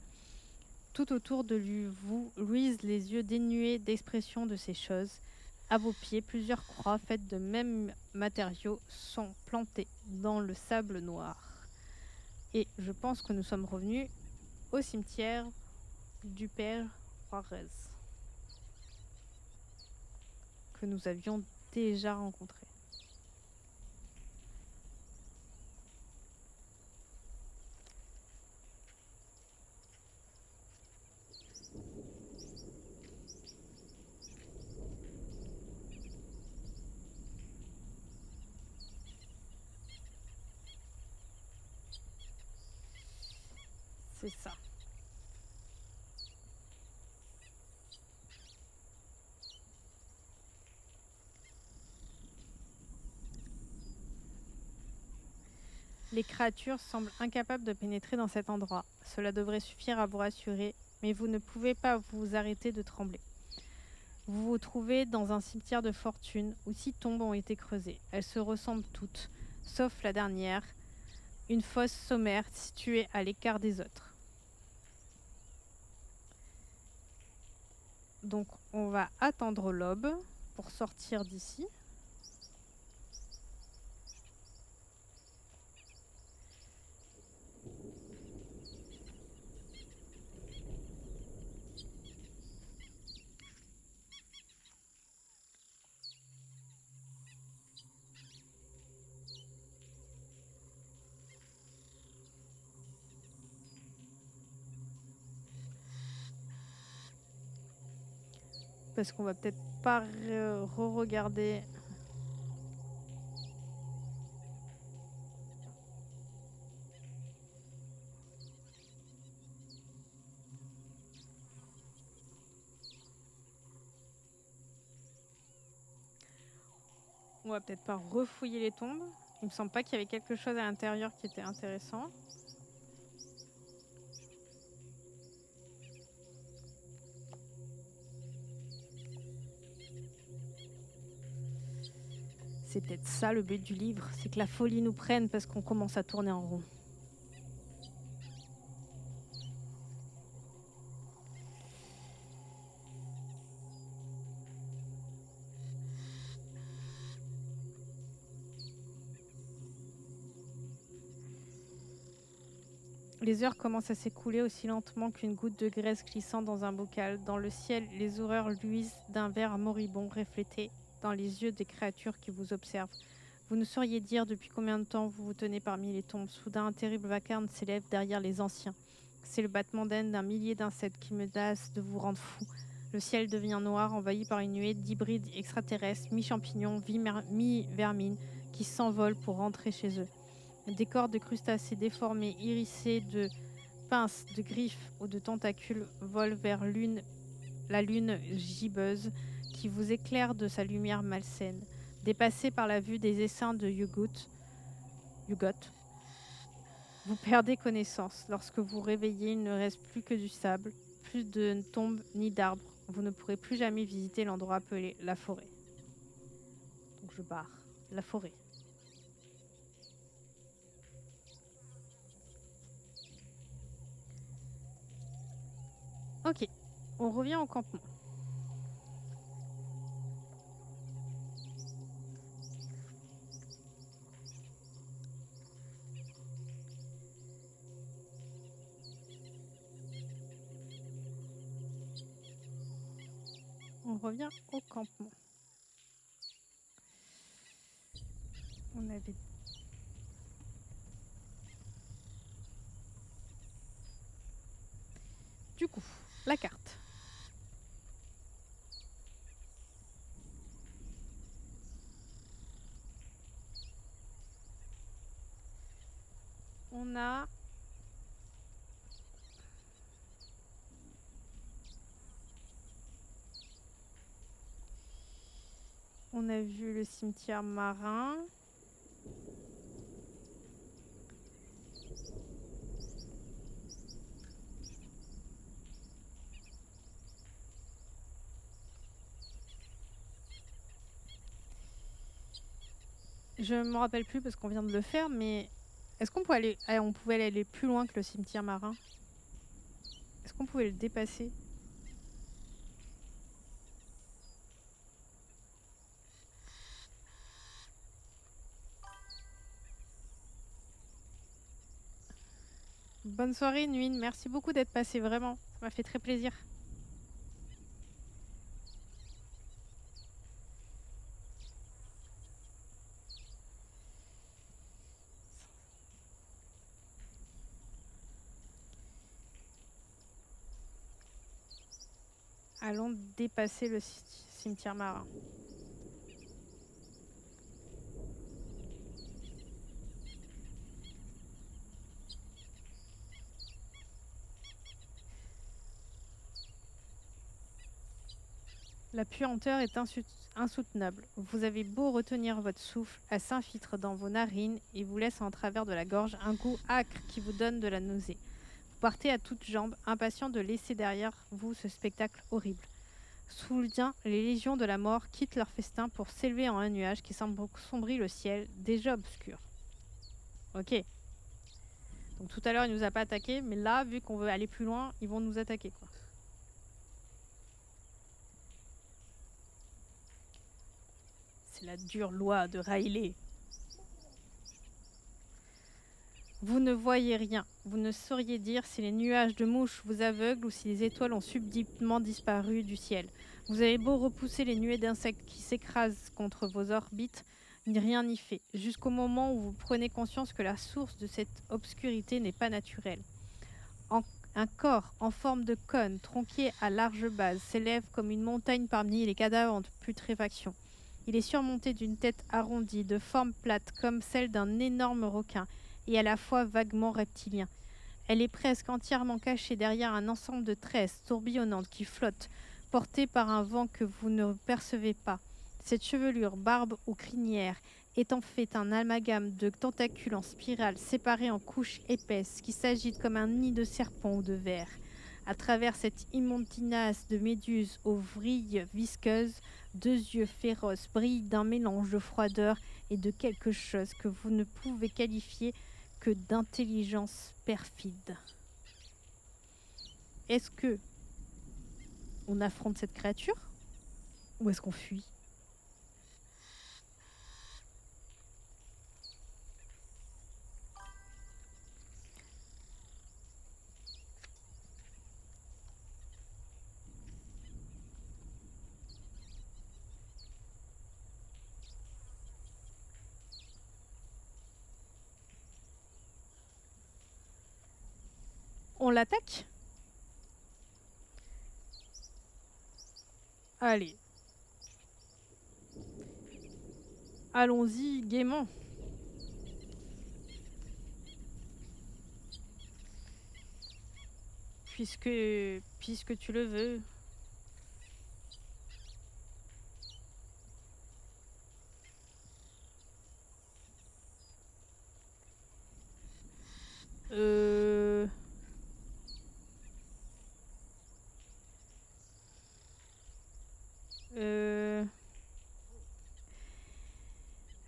Tout autour de vous luisent les yeux dénués d'expression de ces choses. À vos pieds, plusieurs croix faites de mêmes matériaux sont plantées dans le sable noir. Et je pense que nous sommes revenus au cimetière du père Juarez, que nous avions déjà rencontré. C'est ça. Les créatures semblent incapables de pénétrer dans cet endroit. Cela devrait suffire à vous rassurer, mais vous ne pouvez pas vous arrêter de trembler. Vous vous trouvez dans un cimetière de fortune où 6 tombes ont été creusées. Elles se ressemblent toutes, sauf la dernière, une fosse sommaire située à l'écart des autres. Donc on va attendre l'aube pour sortir d'ici. Parce qu'on va peut-être pas re-regarder. On va peut-être pas refouiller les tombes. Il me semble pas qu'il y avait quelque chose à l'intérieur qui était intéressant. C'est peut-être ça le but du livre, c'est que la folie nous prenne parce qu'on commence à tourner en rond. Les heures commencent à s'écouler aussi lentement qu'une goutte de graisse glissant dans un bocal. Dans le ciel, les horreurs luisent d'un vert moribond reflété dans les yeux des créatures qui vous observent. Vous ne sauriez dire depuis combien de temps vous vous tenez parmi les tombes. Soudain, un terrible vacarme s'élève derrière les anciens. C'est le battement d'ailes d'un millier d'insectes qui menacent de vous rendre fou. Le ciel devient noir, envahi par une nuée d'hybrides extraterrestres, mi-champignons, mi-vermines, qui s'envolent pour rentrer chez eux. Des corps de crustacés déformés, hérissés de pinces, de griffes ou de tentacules volent vers la lune gibbeuse qui vous éclaire de sa lumière malsaine. Dépassé par la vue des essaims de Yugot, vous perdez connaissance. Lorsque vous réveillez, il ne reste plus que du sable, plus de tombes ni d'arbres. Vous ne pourrez plus jamais visiter l'endroit appelé la forêt. Donc je barre. La forêt. Ok, on revient au campement. On revient au campement. On avait... Du coup, la carte. On a... On a vu le cimetière marin. Je ne me rappelle plus parce qu'on vient de le faire, mais est-ce qu'on pouvait aller plus loin que le cimetière marin? Est-ce qu'on pouvait le dépasser? Bonne soirée, Nuine. Merci beaucoup d'être passé, vraiment. Ça m'a fait très plaisir. Allons dépasser le cimetière marin. La puanteur est insoutenable. Vous avez beau retenir votre souffle, elle s'infiltre dans vos narines et vous laisse en travers de la gorge un goût acre qui vous donne de la nausée. Vous partez à toutes jambes, impatient de laisser derrière vous ce spectacle horrible. Soudain, les légions de la mort quittent leur festin pour s'élever en un nuage qui sombrit le ciel, déjà obscur. Ok. Donc tout à l'heure, il nous a pas attaqué, mais là, vu qu'on veut aller plus loin, ils vont nous attaquer, quoi. C'est la dure loi de Riley. Vous ne voyez rien. Vous ne sauriez dire si les nuages de mouches vous aveuglent ou si les étoiles ont subitement disparu du ciel. Vous avez beau repousser les nuées d'insectes qui s'écrasent contre vos orbites, rien n'y fait, jusqu'au moment où vous prenez conscience que la source de cette obscurité n'est pas naturelle. Un corps en forme de cône, tronqué à large base, s'élève comme une montagne parmi les cadavres en putréfaction. Il est surmonté d'une tête arrondie, de forme plate comme celle d'un énorme requin, et à la fois vaguement reptilien. Elle est presque entièrement cachée derrière un ensemble de tresses tourbillonnantes qui flottent, portées par un vent que vous ne percevez pas. Cette chevelure, barbe ou crinière, est en fait un amalgame de tentacules en spirale séparés en couches épaisses qui s'agitent comme un nid de serpent ou de ver. À travers cette immonde tinasse de méduses aux vrilles visqueuses, deux yeux féroces brillent d'un mélange de froideur et de quelque chose que vous ne pouvez qualifier que d'intelligence perfide. Est-ce que on affronte cette créature ou est-ce qu'on fuit? On l'attaque? Allez. Allons-y gaiement. Puisque tu le veux.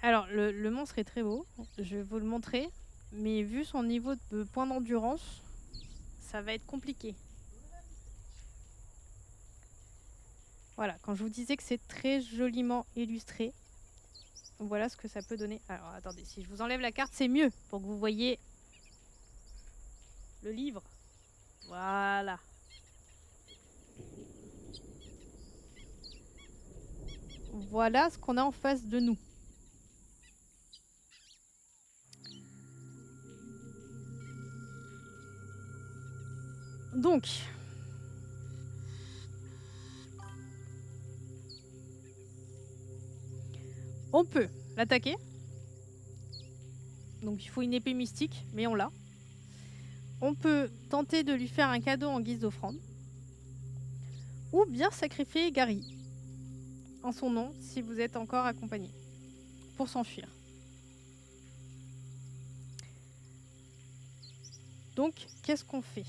Alors, le monstre est très beau, je vais vous le montrer, mais vu son niveau de points d'endurance, ça va être compliqué. Voilà, quand je vous disais que c'est très joliment illustré, voilà ce que ça peut donner. Alors, attendez, si je vous enlève la carte, c'est mieux, pour que vous voyez le livre. Voilà. Voilà ce qu'on a en face de nous. Donc, on peut l'attaquer. Donc il faut une épée mystique, mais on l'a. On peut tenter de lui faire un cadeau en guise d'offrande. Ou bien sacrifier Gary en son nom si vous êtes encore accompagné pour s'enfuir. Donc, qu'est-ce qu'on fait?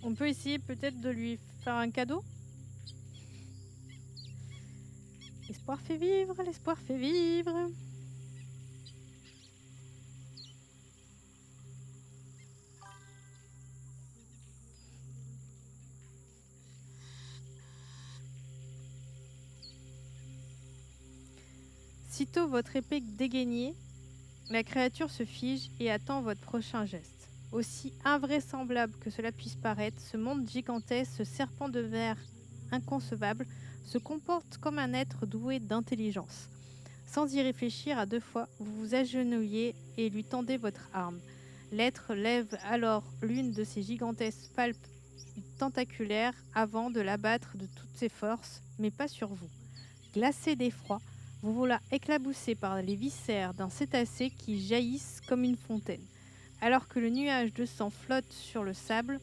On peut essayer peut-être de lui faire un cadeau. L'espoir fait vivre, l'espoir fait vivre. Sitôt votre épée dégainée, la créature se fige et attend votre prochain geste. Aussi invraisemblable que cela puisse paraître, ce monde gigantesque, ce serpent de verre inconcevable, se comporte comme un être doué d'intelligence. Sans y réfléchir à deux fois, vous vous agenouillez et lui tendez votre arme. L'être lève alors l'une de ses gigantesques palpes tentaculaires avant de l'abattre de toutes ses forces, mais pas sur vous. Glacé d'effroi, vous voilà éclaboussé par les viscères d'un cétacé qui jaillissent comme une fontaine. Alors que le nuage de sang flotte sur le sable,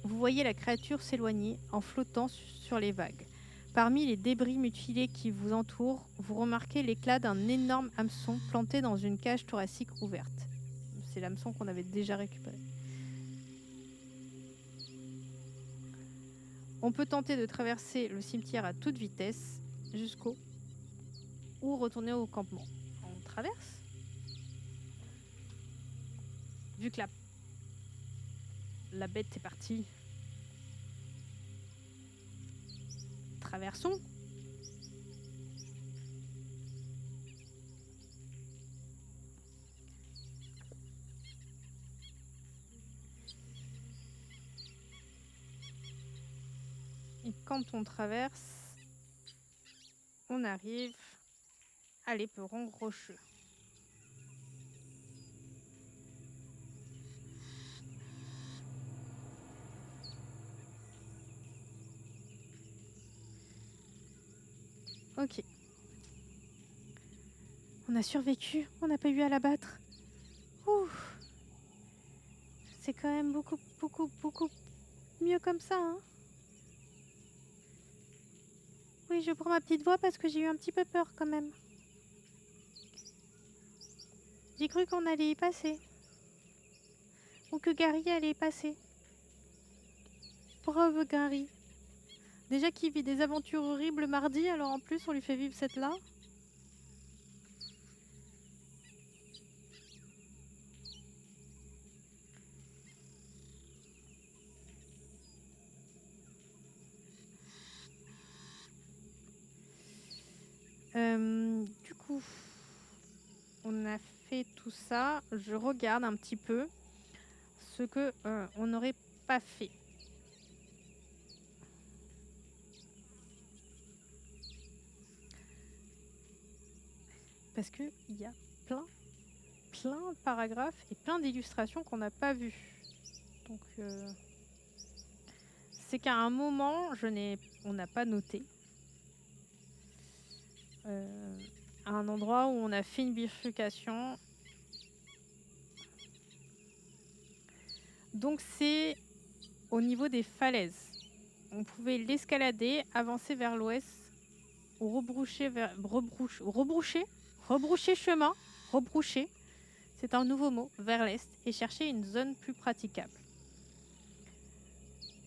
vous voyez la créature s'éloigner en flottant sur les vagues. Parmi les débris mutilés qui vous entourent, vous remarquez l'éclat d'un énorme hameçon planté dans une cage thoracique ouverte. C'est l'hameçon qu'on avait déjà récupéré. On peut tenter de traverser le cimetière à toute vitesse jusqu'au ou retourner au campement. On traverse. Vu que la bête est partie, traversons. Et quand on traverse, on arrive à l'éperon rocheux. Ok. On a survécu, on n'a pas eu à l'abattre. Ouh. C'est quand même beaucoup mieux comme ça, hein. Oui, je prends ma petite voix parce que j'ai eu un petit peu peur quand même. J'ai cru qu'on allait y passer. Ou que Gary allait y passer. Pauvre Gary. Déjà qu'il vit des aventures horribles mardi, alors en plus on lui fait vivre cette-là. Du coup, on a fait tout ça. Je regarde un petit peu ce que on n'aurait pas fait. Parce qu'il y a plein de paragraphes et plein d'illustrations qu'on n'a pas vues. Donc, c'est qu'à un moment, on n'a pas noté. À un endroit où on a fait une bifurcation. Donc c'est au niveau des falaises. On pouvait l'escalader, avancer vers l'ouest ou rebroucher chemin, rebroucher, c'est un nouveau mot, vers l'est et chercher une zone plus praticable.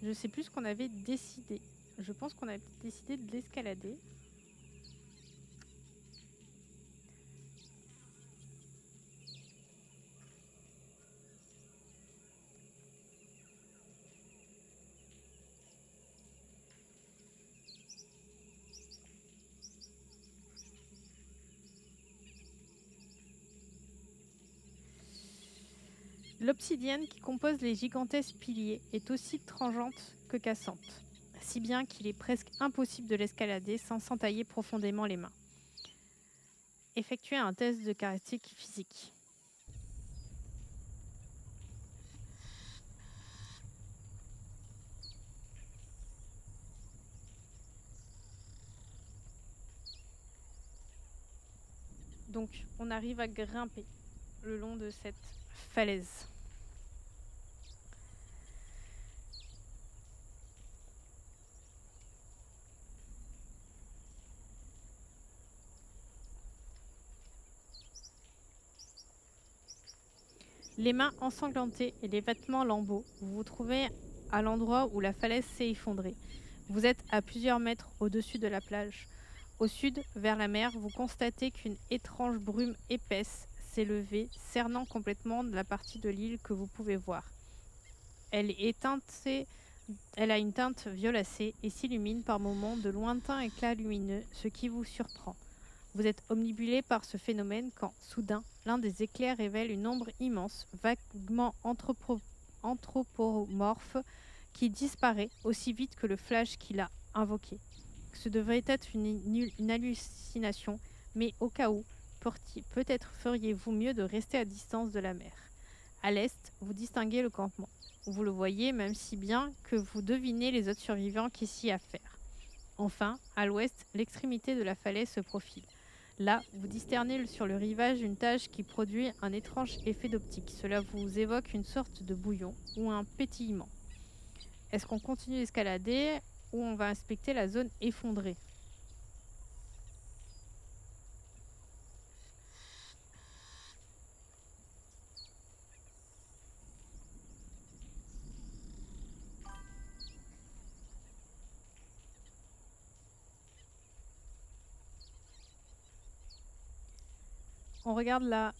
Je sais plus ce qu'on avait décidé. Je pense qu'on avait décidé de l'escalader. L'obsidienne qui compose les gigantesques piliers est aussi tranchante que cassante, si bien qu'il est presque impossible de l'escalader sans s'entailler profondément les mains. Effectuez un test de caractéristiques physiques. Donc, on arrive à grimper le long de cette falaise. Les mains ensanglantées et les vêtements lambeaux, vous vous trouvez à l'endroit où la falaise s'est effondrée. Vous êtes à plusieurs mètres au-dessus de la plage. Au sud, vers la mer, vous constatez qu'une étrange brume épaisse s'est levée, cernant complètement la partie de l'île que vous pouvez voir. Elle a une teinte violacée et s'illumine par moments de lointains éclats lumineux, ce qui vous surprend. Vous êtes omnibulé par ce phénomène quand, soudain, l'un des éclairs révèle une ombre immense, vaguement anthropomorphe, qui disparaît aussi vite que le flash qui l'a invoqué. Ce devrait être une hallucination, mais au cas où, peut-être feriez-vous mieux de rester à distance de la mer. À l'est, vous distinguez le campement. Vous le voyez, même si bien que vous devinez les autres survivants qui s'y affairent. Enfin, à l'ouest, l'extrémité de la falaise se profile. Là, vous discernez sur le rivage une tache qui produit un étrange effet d'optique. Cela vous évoque une sorte de bouillon ou un pétillement. Est-ce qu'on continue d'escalader ou on va inspecter la zone effondrée? On regarde la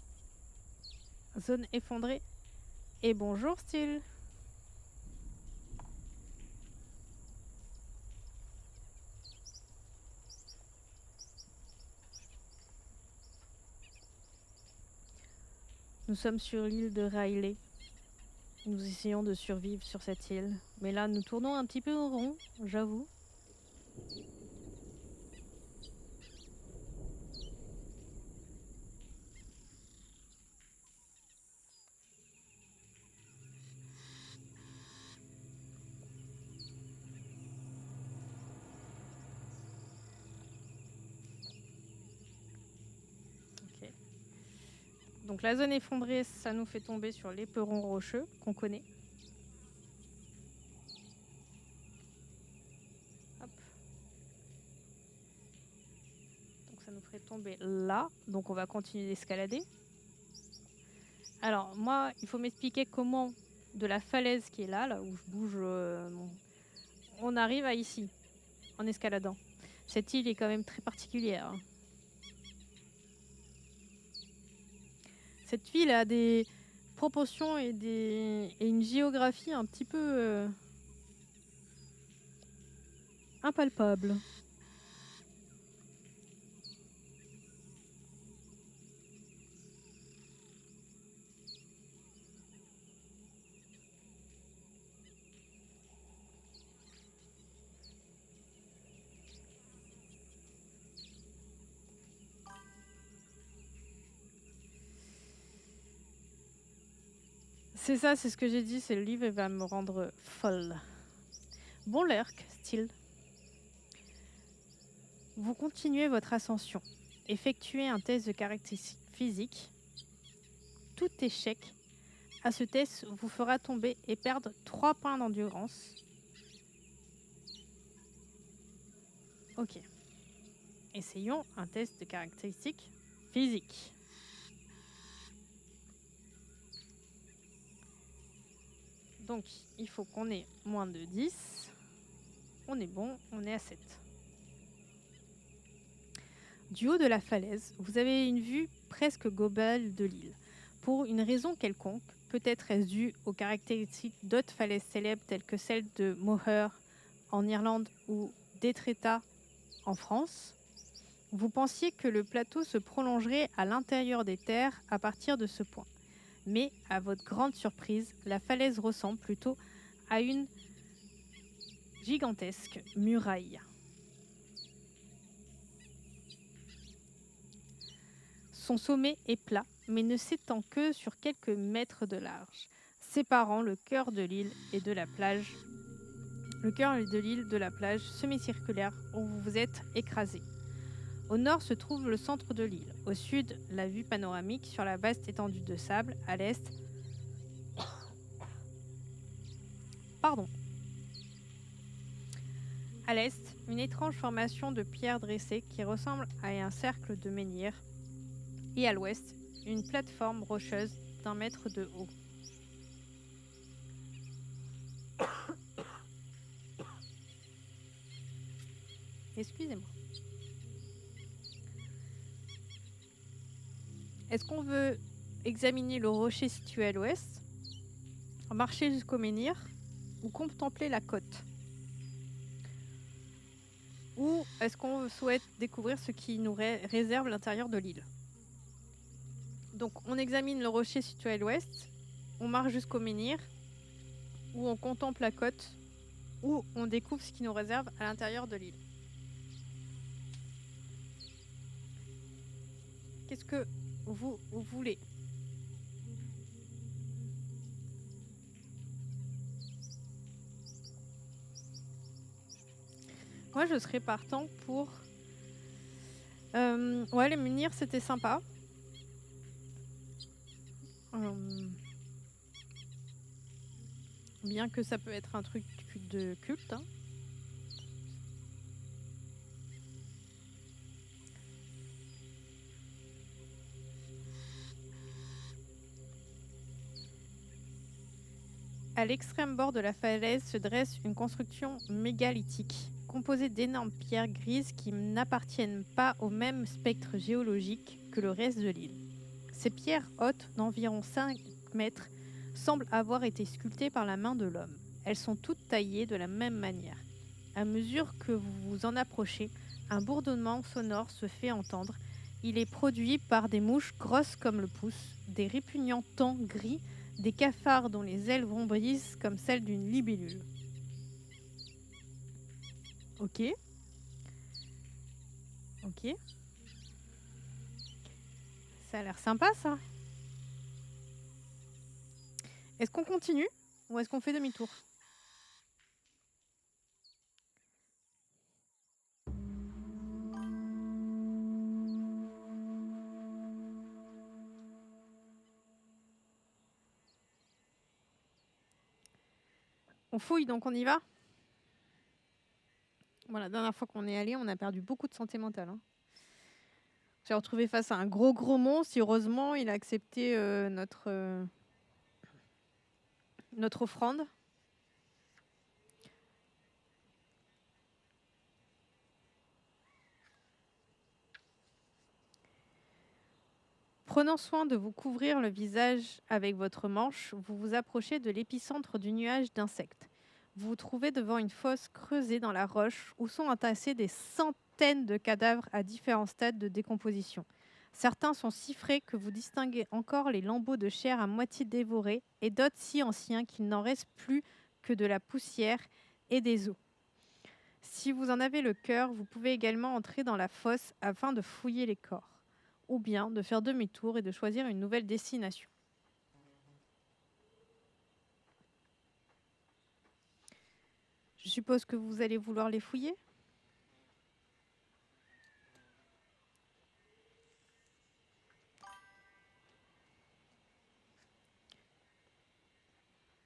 zone effondrée. Et bonjour, Style. Nous sommes sur l'île de Riley. Nous essayons de survivre sur cette île. Mais là, nous tournons un petit peu en rond, j'avoue. Ok. Donc la zone effondrée, ça nous fait tomber sur l'éperon rocheux qu'on connaît. Hop. Donc ça nous ferait tomber là. Donc on va continuer d'escalader. Alors moi, il faut m'expliquer comment de la falaise qui est là où je bouge, on arrive à ici, en escaladant. Cette île est quand même très particulière. Cette ville a des proportions et une géographie un petit peu impalpable. C'est ça, c'est ce que j'ai dit, c'est le livre va me rendre folle. Bon lurk, Style. Vous continuez votre ascension. Effectuez un test de caractéristiques physiques. Tout échec à ce test vous fera tomber et perdre 3 points d'endurance. Ok. Essayons un test de caractéristiques physiques. Donc, il faut qu'on ait moins de 10. On est bon, on est à 7. Du haut de la falaise, vous avez une vue presque globale de l'île. Pour une raison quelconque, peut-être est-ce dû aux caractéristiques d'autres falaises célèbres telles que celle de Moher en Irlande ou d'Étretat en France, vous pensiez que le plateau se prolongerait à l'intérieur des terres à partir de ce point. Mais, à votre grande surprise, la falaise ressemble plutôt à une gigantesque muraille. Son sommet est plat, mais ne s'étend que sur quelques mètres de large, séparant le cœur de l'île et de la plage. Le cœur de l'île de la plage semi-circulaire où vous vous êtes écrasé. Au nord se trouve le centre de l'île. Au sud, la vue panoramique sur la vaste étendue de sable. À l'est, à l'est, une étrange formation de pierres dressées qui ressemble à un cercle de menhir. Et à l'ouest, une plateforme rocheuse d'1 mètre de haut. Excusez-moi. Est-ce qu'on veut examiner le rocher situé à l'ouest, marcher jusqu'au menhir ou contempler la côte? Ou est-ce qu'on souhaite découvrir ce qui nous réserve l'intérieur de l'île? Donc on examine le rocher situé à l'ouest, on marche jusqu'au menhir, ou on contemple la côte, ou on découvre ce qui nous réserve à l'intérieur de l'île. Qu'est-ce que vous voulez? Moi, je serais partant pour Ouais, les menhirs, c'était sympa. Euh, Bien que ça peut être un truc de culte. Hein. À l'extrême bord de la falaise se dresse une construction mégalithique, composée d'énormes pierres grises qui n'appartiennent pas au même spectre géologique que le reste de l'île. Ces pierres hautes d'environ 5 mètres semblent avoir été sculptées par la main de l'homme. Elles sont toutes taillées de la même manière. À mesure que vous vous en approchez, un bourdonnement sonore se fait entendre. Il est produit par des mouches grosses comme le pouce, des répugnants tons gris, des cafards dont les ailes vrombrissent comme celles d'une libellule. Ok, ok. Ça a l'air sympa ça. Est-ce qu'on continue ou est-ce qu'on fait demi-tour? On fouille donc on y va? Voilà, la dernière fois qu'on est allé, on a perdu beaucoup de santé mentale. Hein. J'ai retrouvé face à un gros monstre. Heureusement, il a accepté notre offrande. Prenant soin de vous couvrir le visage avec votre manche, vous vous approchez de l'épicentre du nuage d'insectes. Vous vous trouvez devant une fosse creusée dans la roche où sont entassés des centaines de cadavres à différents stades de décomposition. Certains sont si frais que vous distinguez encore les lambeaux de chair à moitié dévorés et d'autres si anciens qu'il n'en reste plus que de la poussière et des os. Si vous en avez le cœur, vous pouvez également entrer dans la fosse afin de fouiller les corps, ou bien de faire demi-tour et de choisir une nouvelle destination. Je suppose que vous allez vouloir les fouiller?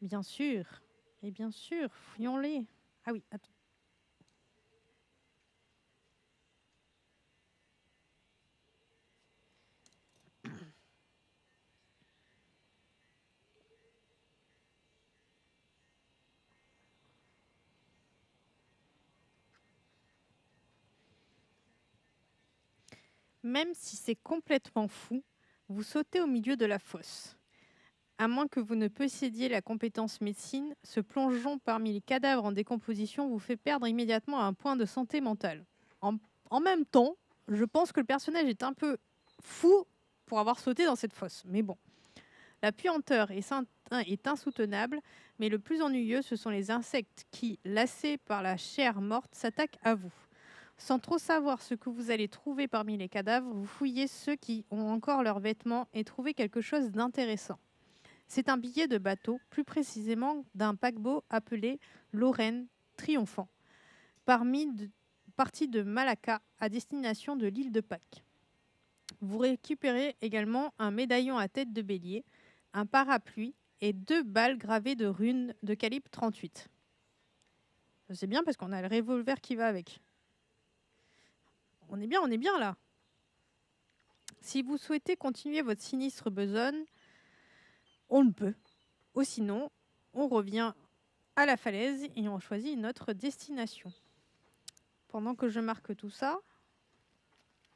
Bien sûr. Et bien sûr, fouillons-les. Ah oui, attends. Même si c'est complètement fou, vous sautez au milieu de la fosse. À moins que vous ne possédiez la compétence médecine, ce plongeon parmi les cadavres en décomposition vous fait perdre immédiatement un point de santé mentale. En, en même temps, je pense que le personnage est un peu fou pour avoir sauté dans cette fosse. Mais bon, la puanteur est insoutenable, mais le plus ennuyeux, ce sont les insectes qui, lassés par la chair morte, s'attaquent à vous. Sans trop savoir ce que vous allez trouver parmi les cadavres, vous fouillez ceux qui ont encore leurs vêtements et trouvez quelque chose d'intéressant. C'est un billet de bateau, plus précisément d'un paquebot appelé Lorraine Triomphant, parti de Malacca à destination de l'île de Pâques. Vous récupérez également un médaillon à tête de bélier, un parapluie et 2 balles gravées de runes de calibre 38. C'est bien parce qu'on a le revolver qui va avec. On est bien là. Si vous souhaitez continuer votre sinistre besogne, on le peut. Ou sinon, on revient à la falaise et on choisit une autre destination. Pendant que je marque tout ça,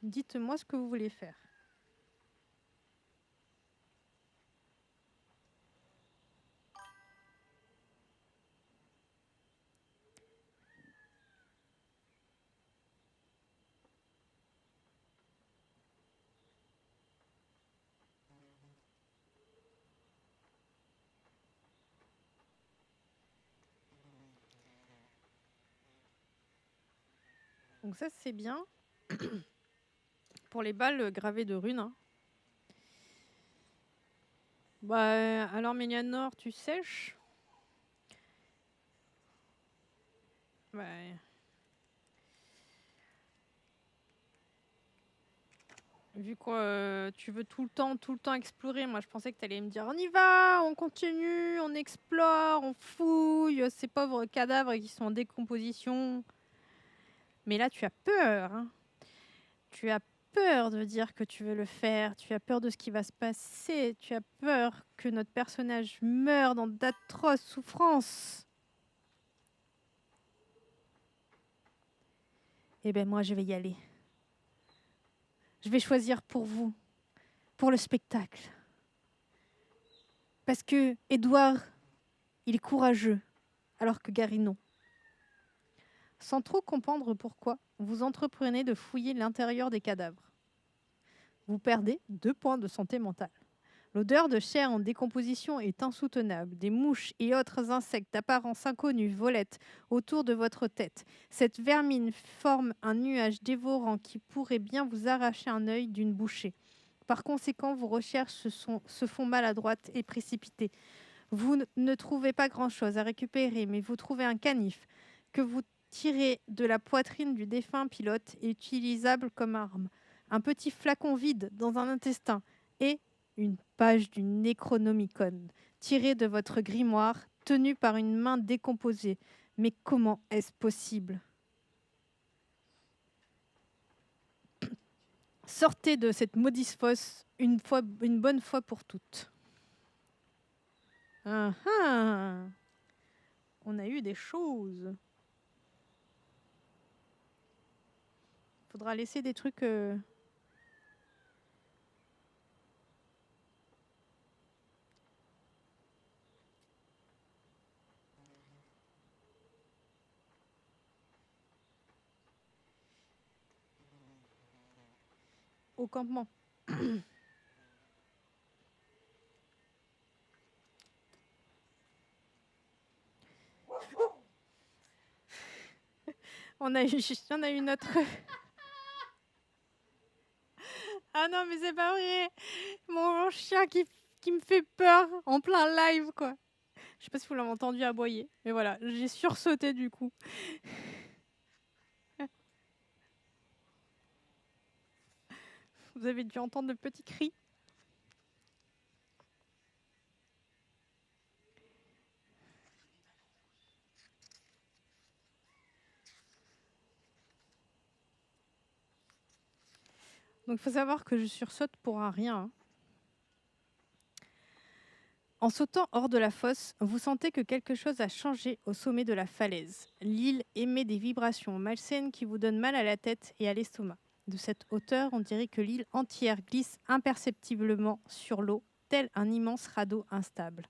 dites-moi ce que vous voulez faire. Donc ça, c'est bien. Pour les balles gravées de runes. Hein. Bah, alors, Mélianor, tu sèches? Ouais. Vu que tu veux tout le temps explorer, moi je pensais que tu allais me dire on y va, on continue, on explore, on fouille ces pauvres cadavres qui sont en décomposition. Mais là tu as peur, hein. Tu as peur de dire que tu veux le faire, tu as peur de ce qui va se passer, tu as peur que notre personnage meure dans d'atroces souffrances. Eh ben moi je vais y aller. Je vais choisir pour vous, pour le spectacle. Parce que Édouard, il est courageux, alors que Gary non. Sans trop comprendre pourquoi, vous entreprenez de fouiller l'intérieur des cadavres. Vous perdez 2 points de santé mentale. L'odeur de chair en décomposition est insoutenable. Des mouches et autres insectes d'apparence inconnue volettent autour de votre tête. Cette vermine forme un nuage dévorant qui pourrait bien vous arracher un œil d'une bouchée. Par conséquent, vos recherches se font maladroites et précipitées. Vous ne trouvez pas grand-chose à récupérer, mais vous trouvez un canif que vous tirez de la poitrine du défunt pilote et utilisable comme arme. Un petit flacon vide dans un intestin et une page du Necronomicon tirée de votre grimoire, tenue par une main décomposée. Mais comment est-ce possible? Sortez de cette maudite fosse une bonne fois pour toutes. Ah ah! On a eu des choses. Faudra laisser des trucs. Au campement. On a une autre. Ah non, mais c'est pas vrai. Mon chien qui me fait peur en plein live, quoi. Je sais pas si vous l'avez entendu aboyer. Mais voilà, j'ai sursauté du coup. Vous avez dû entendre de petits cris. Donc il faut savoir que je sursaute pour un rien, hein. En sautant hors de la fosse, vous sentez que quelque chose a changé au sommet de la falaise. L'île émet des vibrations malsaines qui vous donnent mal à la tête et à l'estomac. De cette hauteur, on dirait que l'île entière glisse imperceptiblement sur l'eau, tel un immense radeau instable.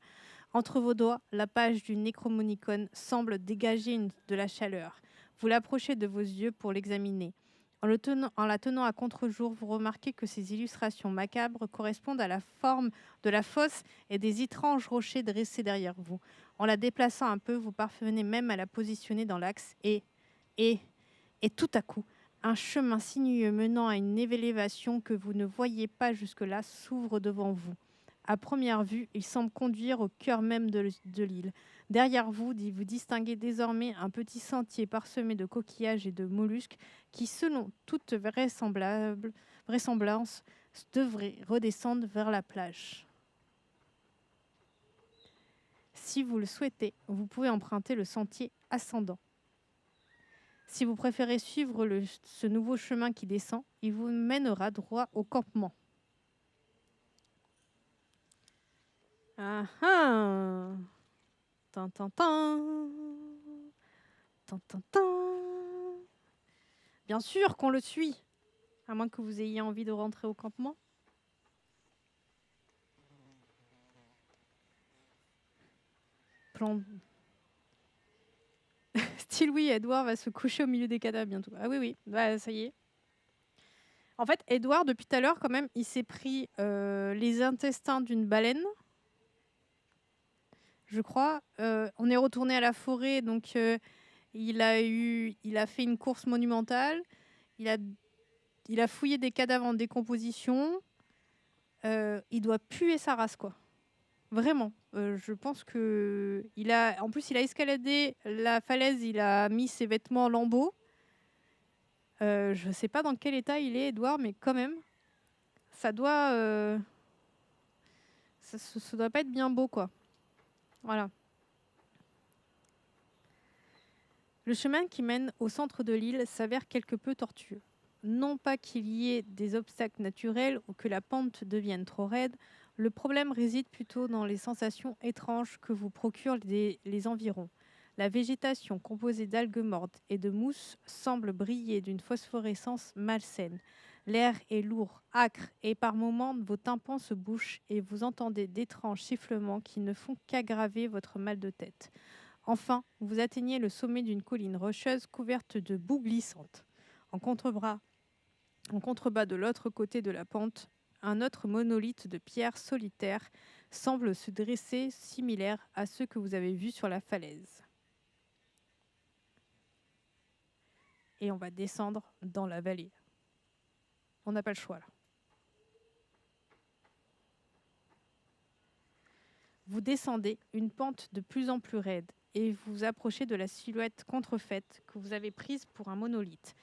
Entre vos doigts, la page du Necromonicon semble dégager de la chaleur. Vous l'approchez de vos yeux pour l'examiner. En la tenant à contre-jour, vous remarquez que ces illustrations macabres correspondent à la forme de la fosse et des étranges rochers dressés derrière vous. En la déplaçant un peu, vous parvenez même à la positionner dans l'axe et tout à coup, un chemin sinueux menant à une élévation que vous ne voyez pas jusque-là s'ouvre devant vous. À première vue, il semble conduire au cœur même de l'île. Derrière vous, vous distinguez désormais un petit sentier parsemé de coquillages et de mollusques qui, selon toute vraisemblance, devrait redescendre vers la plage. Si vous le souhaitez, vous pouvez emprunter le sentier ascendant. Si vous préférez suivre ce nouveau chemin qui descend, il vous mènera droit au campement. Ah ah! Tin, tin, tin. Tin, tin, tin. Bien sûr qu'on le suit, à moins que vous ayez envie de rentrer au campement. Plan. Style oui, Edouard va se coucher au milieu des cadavres bientôt. Ah oui, oui, bah, ça y est. En fait, Edouard, depuis tout à l'heure, quand même, il s'est pris les intestins d'une baleine, je crois. On est retourné à la forêt, donc il a fait une course monumentale. Il a fouillé des cadavres en décomposition. Il doit puer sa race, quoi. Vraiment. Je pense que en plus, il a escaladé la falaise. Il a mis ses vêtements en lambeaux. Je ne sais pas dans quel état il est, Edouard, mais quand même. ça doit, ça doit pas être bien beau, quoi. Voilà. Le chemin qui mène au centre de l'île s'avère quelque peu tortueux. Non pas qu'il y ait des obstacles naturels ou que la pente devienne trop raide, le problème réside plutôt dans les sensations étranges que vous procurent les environs. La végétation composée d'algues mortes et de mousse semble briller d'une phosphorescence malsaine. L'air est lourd, âcre et par moments vos tympans se bouchent et vous entendez d'étranges sifflements qui ne font qu'aggraver votre mal de tête. Enfin, vous atteignez le sommet d'une colline rocheuse couverte de boue glissante. En contrebas, de l'autre côté de la pente, un autre monolithe de pierre solitaire semble se dresser, similaire à ceux que vous avez vus sur la falaise. Et on va descendre dans la vallée. On n'a pas le choix là. Vous descendez une pente de plus en plus raide et vous approchez de la silhouette contrefaite que vous avez prise pour un monolithe.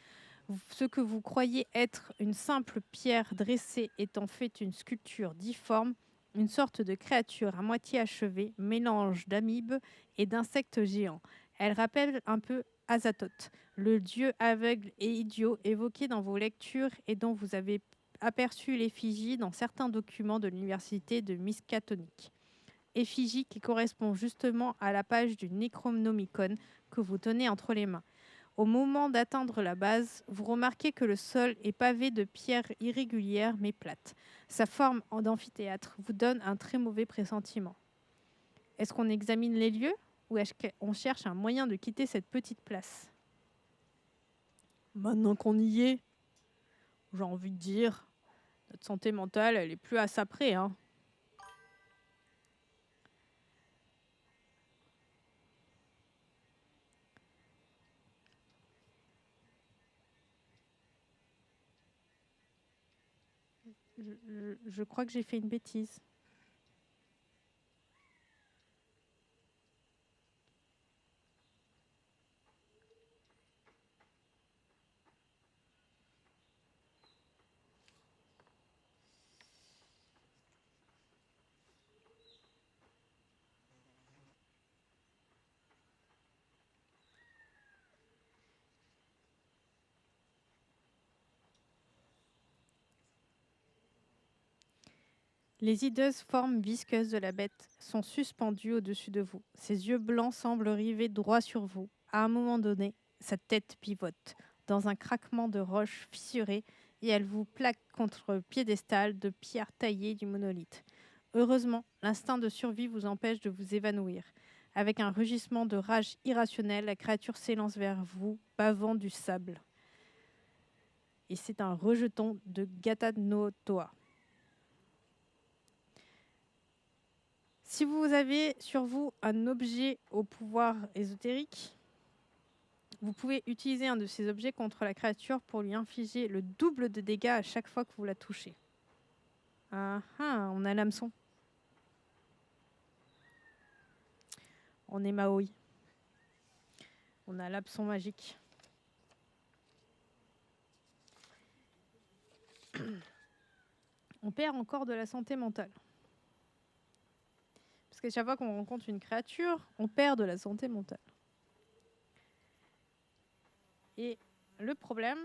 Ce que vous croyez être une simple pierre dressée est en fait une sculpture difforme, une sorte de créature à moitié achevée, mélange d'amibes et d'insectes géants. Elle rappelle un peu Azathoth, le dieu aveugle et idiot évoqué dans vos lectures et dont vous avez aperçu l'effigie dans certains documents de l'université de Miskatonic. Effigie qui correspond justement à la page du Necronomicon que vous tenez entre les mains. Au moment d'atteindre la base, vous remarquez que le sol est pavé de pierres irrégulières mais plates. Sa forme d'amphithéâtre vous donne un très mauvais pressentiment. Est-ce qu'on examine les lieux ou est-ce qu'on cherche un moyen de quitter cette petite place? Maintenant qu'on y est, j'ai envie de dire, notre santé mentale, elle est plus à ça près, hein. Je crois que j'ai fait une bêtise. Les hideuses formes visqueuses de la bête sont suspendues au-dessus de vous. Ses yeux blancs semblent rivés droit sur vous. À un moment donné, sa tête pivote dans un craquement de roches fissurées et elle vous plaque contre le piédestal de pierre taillée du monolithe. Heureusement, l'instinct de survie vous empêche de vous évanouir. Avec un rugissement de rage irrationnelle, la créature s'élance vers vous, bavant du sable. Et c'est un rejeton de Gatanotoa. Si vous avez sur vous un objet au pouvoir ésotérique, vous pouvez utiliser un de ces objets contre la créature pour lui infliger le double de dégâts à chaque fois que vous la touchez. Ah ah, on a l'hameçon. On est Maui. On a l'hameçon magique. On perd encore de la santé mentale. Parce que chaque fois qu'on rencontre une créature, on perd de la santé mentale. Et le problème,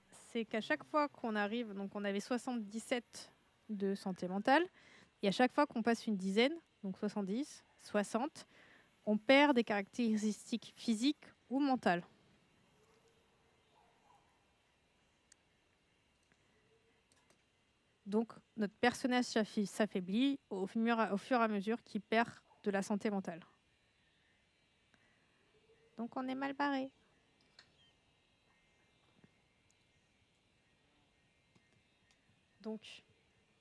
c'est qu'à chaque fois qu'on arrive, donc on avait 77 de santé mentale, et à chaque fois qu'on passe une dizaine, donc 70, 60, on perd des caractéristiques physiques ou mentales. Donc notre personnage s'affaiblit au fur et à mesure qu'il perd de la santé mentale. Donc on est mal barré. Donc,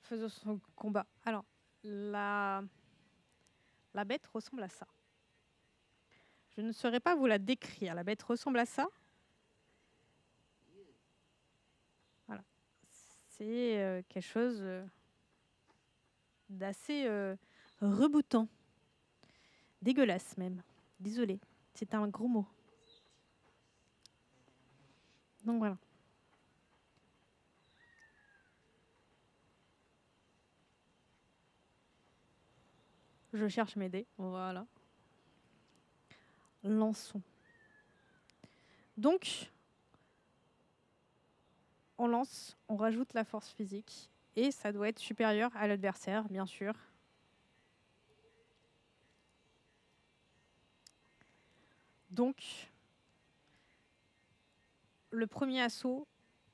faisons son combat. Alors, la bête ressemble à ça. Je ne saurais pas vous la décrire. La bête ressemble à ça. Voilà. C'est quelque chose d'assez reboutant. Dégueulasse même. Désolée. C'est un gros mot. Donc voilà. Je cherche mes dés. Voilà. Lançons. Donc, on lance, on rajoute la force physique. Et ça doit être supérieur à l'adversaire, bien sûr. Donc, le premier assaut,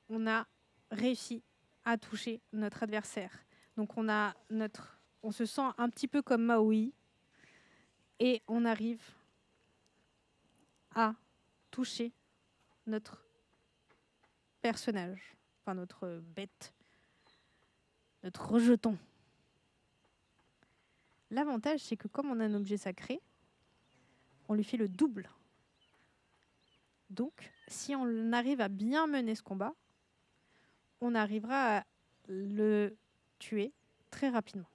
on a réussi à toucher notre adversaire. Donc, on se sent un petit peu comme Maui. Et on arrive à toucher notre personnage, enfin notre bête, notre rejeton. L'avantage, c'est que comme on a un objet sacré, on lui fait le double. Donc, si on arrive à bien mener ce combat, on arrivera à le tuer très rapidement.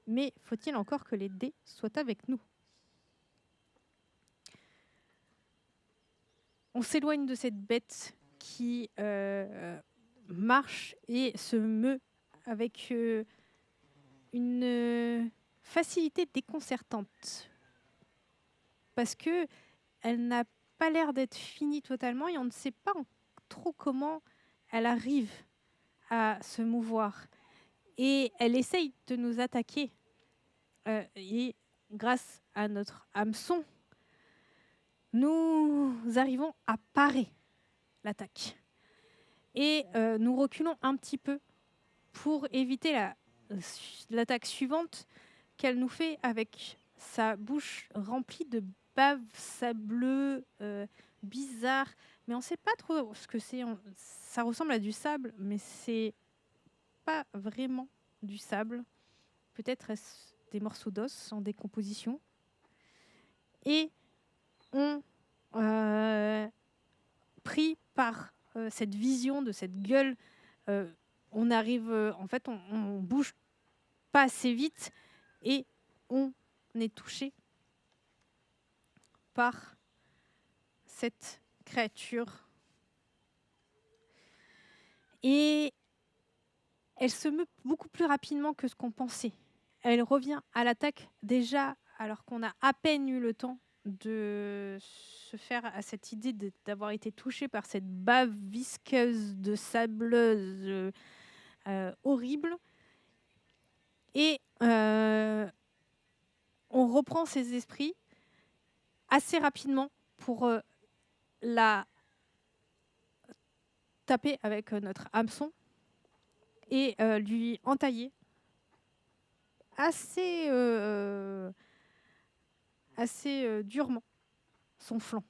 Mais faut-il encore que les dés soient avec nous? On s'éloigne de cette bête qui marche et se meut avec une facilité déconcertante. Parce que elle n'a pas l'air d'être finie totalement et on ne sait pas trop comment elle arrive à se mouvoir. Et elle essaye de nous attaquer. Et grâce à notre hameçon, nous arrivons à parer l'attaque. Et nous reculons un petit peu pour éviter l'attaque suivante qu'elle nous fait avec sa bouche remplie de bave sableuse bizarre. Mais on ne sait pas trop ce que c'est. Ça ressemble à du sable, mais c'est pas vraiment du sable. Peut-être est-ce des morceaux d'os en décomposition. Et on, pris par cette vision de cette gueule, on arrive, en fait, on bouge pas assez vite et on est touché par cette créature. Et elle se meut beaucoup plus rapidement que ce qu'on pensait. Elle revient à l'attaque déjà alors qu'on a à peine eu le temps de se faire à cette idée d'avoir été touché par cette bave visqueuse de sableuse horrible. Et on reprend ses esprits assez rapidement pour la taper avec notre hameçon et lui entailler assez durement son flanc.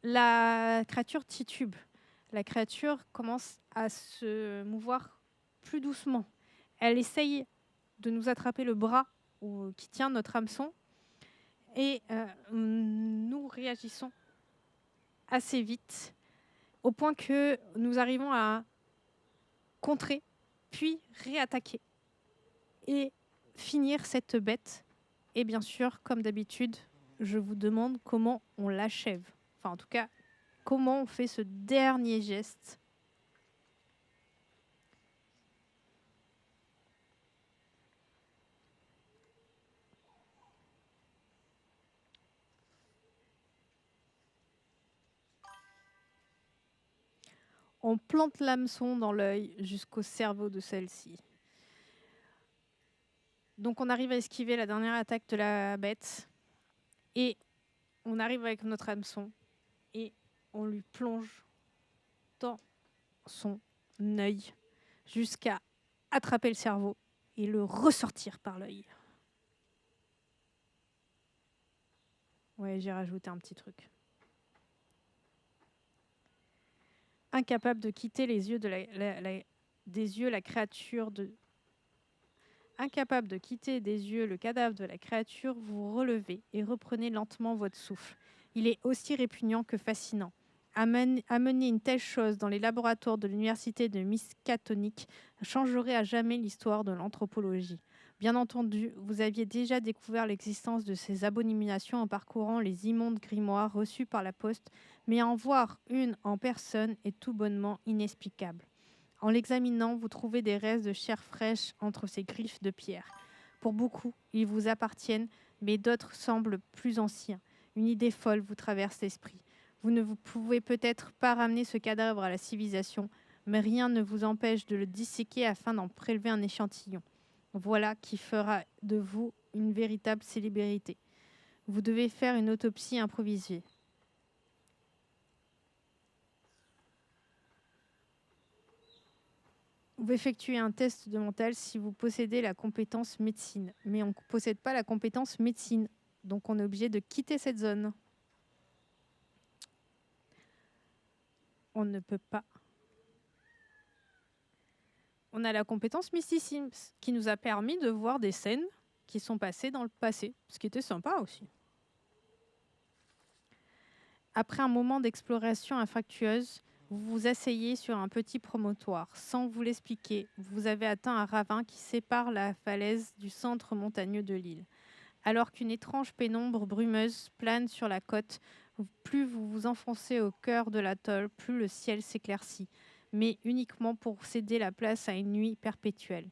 La créature titube. La créature commence à se mouvoir plus doucement. Elle essaye de nous attraper le bras qui tient notre hameçon et nous réagissons assez vite au point que nous arrivons à contrer puis réattaquer et finir cette bête. Et bien sûr, comme d'habitude, je vous demande comment on l'achève. Enfin, en tout cas, comment on fait ce dernier geste. On plante l'hameçon dans l'œil jusqu'au cerveau de celle-ci. Donc on arrive à esquiver la dernière attaque de la bête. Et on arrive avec notre hameçon et on lui plonge dans son œil jusqu'à attraper le cerveau et le ressortir par l'œil. Ouais, j'ai rajouté un petit truc. Incapable de quitter les yeux la créature Incapable de quitter des yeux le cadavre de la créature, vous relevez et reprenez lentement votre souffle. Il est aussi répugnant que fascinant. Amener une telle chose dans les laboratoires de l'université de Miskatonic changerait à jamais l'histoire de l'anthropologie. Bien entendu, vous aviez déjà découvert l'existence de ces abominations en parcourant les immondes grimoires reçus par la poste, mais en voir une en personne est tout bonnement inexplicable. En l'examinant, vous trouvez des restes de chair fraîche entre ces griffes de pierre. Pour beaucoup, ils vous appartiennent, mais d'autres semblent plus anciens. Une idée folle vous traverse l'esprit. Vous pouvez peut-être pas ramener ce cadavre à la civilisation, mais rien ne vous empêche de le disséquer afin d'en prélever un échantillon. Voilà qui fera de vous une véritable célébrité. Vous devez faire une autopsie improvisée. Vous effectuez un test de mental si vous possédez la compétence médecine. Mais on ne possède pas la compétence médecine. Donc on est obligé de quitter cette zone. On ne peut pas. On a la compétence mysticisme qui nous a permis de voir des scènes qui sont passées dans le passé. Ce qui était sympa aussi. Après un moment d'exploration infructueuse, vous vous asseyez sur un petit promontoire. Sans vous l'expliquer, vous avez atteint un ravin qui sépare la falaise du centre montagneux de l'île. Alors qu'une étrange pénombre brumeuse plane sur la côte, plus vous vous enfoncez au cœur de l'atoll, plus le ciel s'éclaircit, mais uniquement pour céder la place à une nuit perpétuelle.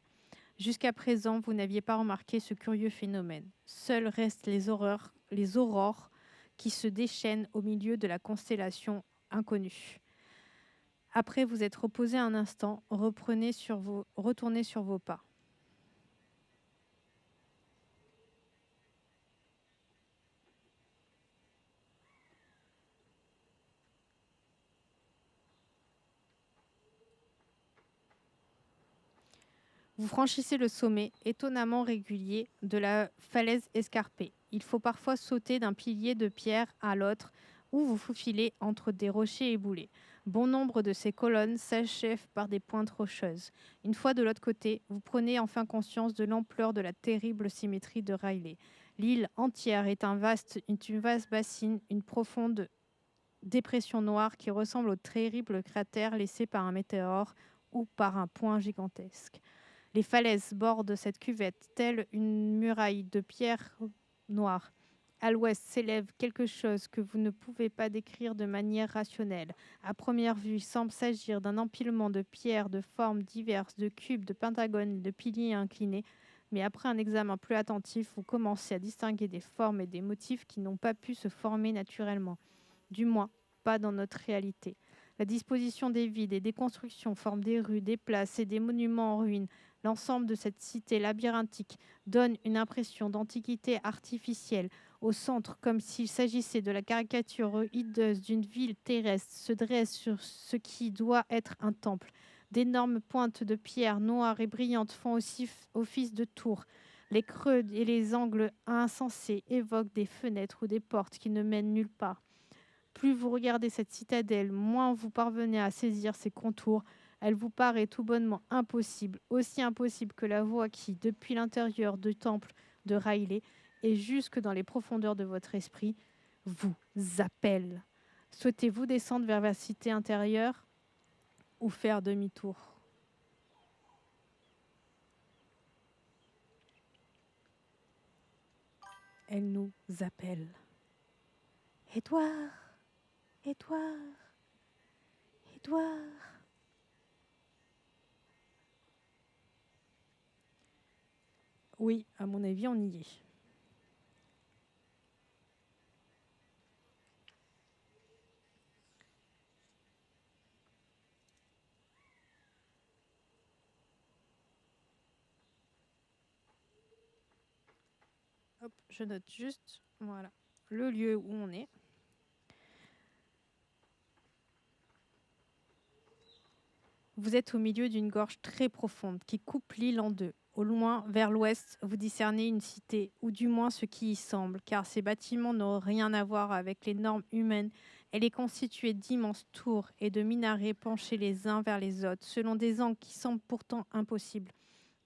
Jusqu'à présent, vous n'aviez pas remarqué ce curieux phénomène. Seules restent les aurores qui se déchaînent au milieu de la constellation inconnue. Après vous être reposé un instant, retournez sur vos pas. Vous franchissez le sommet, étonnamment régulier, de la falaise escarpée. Il faut parfois sauter d'un pilier de pierre à l'autre ou vous faufilez entre des rochers éboulés. Bon nombre de ces colonnes s'achèvent par des pointes rocheuses. Une fois de l'autre côté, vous prenez enfin conscience de l'ampleur de la terrible symétrie de Riley. L'île entière est une vaste bassine, une profonde dépression noire qui ressemble au terrible cratère laissé par un météore ou par un point gigantesque. Les falaises bordent cette cuvette, telle une muraille de pierre noire. À l'ouest s'élève quelque chose que vous ne pouvez pas décrire de manière rationnelle. À première vue, il semble s'agir d'un empilement de pierres de formes diverses, de cubes, de pentagones, de piliers inclinés. Mais après un examen plus attentif, vous commencez à distinguer des formes et des motifs qui n'ont pas pu se former naturellement. Du moins, pas dans notre réalité. La disposition des villes et des constructions forme des rues, des places et des monuments en ruine. L'ensemble de cette cité labyrinthique donne une impression d'antiquité artificielle. Au centre, comme s'il s'agissait de la caricature hideuse d'une ville terrestre, se dresse sur ce qui doit être un temple. D'énormes pointes de pierre noires et brillantes font aussi office de tours. Les creux et les angles insensés évoquent des fenêtres ou des portes qui ne mènent nulle part. Plus vous regardez cette citadelle, moins vous parvenez à saisir ses contours. Elle vous paraît tout bonnement impossible, aussi impossible que la voix qui, depuis l'intérieur du temple de Riley et jusque dans les profondeurs de votre esprit, vous appelle. Souhaitez-vous descendre vers la cité intérieure ou faire demi-tour? Elle nous appelle. Édouard, Édouard, Édouard. Oui, à mon avis, on y est. Hop, je note juste voilà, le lieu où on est. Vous êtes au milieu d'une gorge très profonde qui coupe l'île en deux. Au loin, vers l'ouest, vous discernez une cité, ou du moins ce qui y semble, car ces bâtiments n'ont rien à voir avec les normes humaines. Elle est constituée d'immenses tours et de minarets penchés les uns vers les autres, selon des angles qui semblent pourtant impossibles.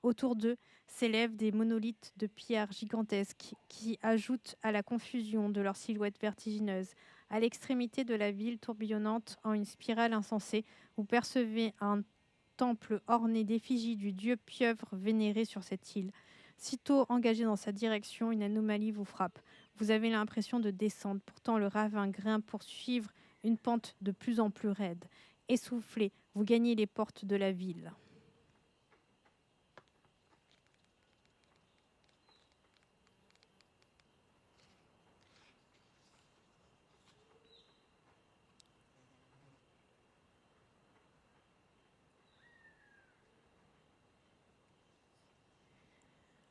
Autour d'eux s'élèvent des monolithes de pierre gigantesques qui ajoutent à la confusion de leurs silhouettes vertigineuses. À l'extrémité de la ville tourbillonnante en une spirale insensée, vous percevez un temple orné d'effigies du dieu pieuvre vénéré sur cette île. Sitôt engagé dans sa direction, une anomalie vous frappe. Vous avez l'impression de descendre, pourtant le ravin grimpe pour suivre une pente de plus en plus raide. Essoufflé, vous gagnez les portes de la ville.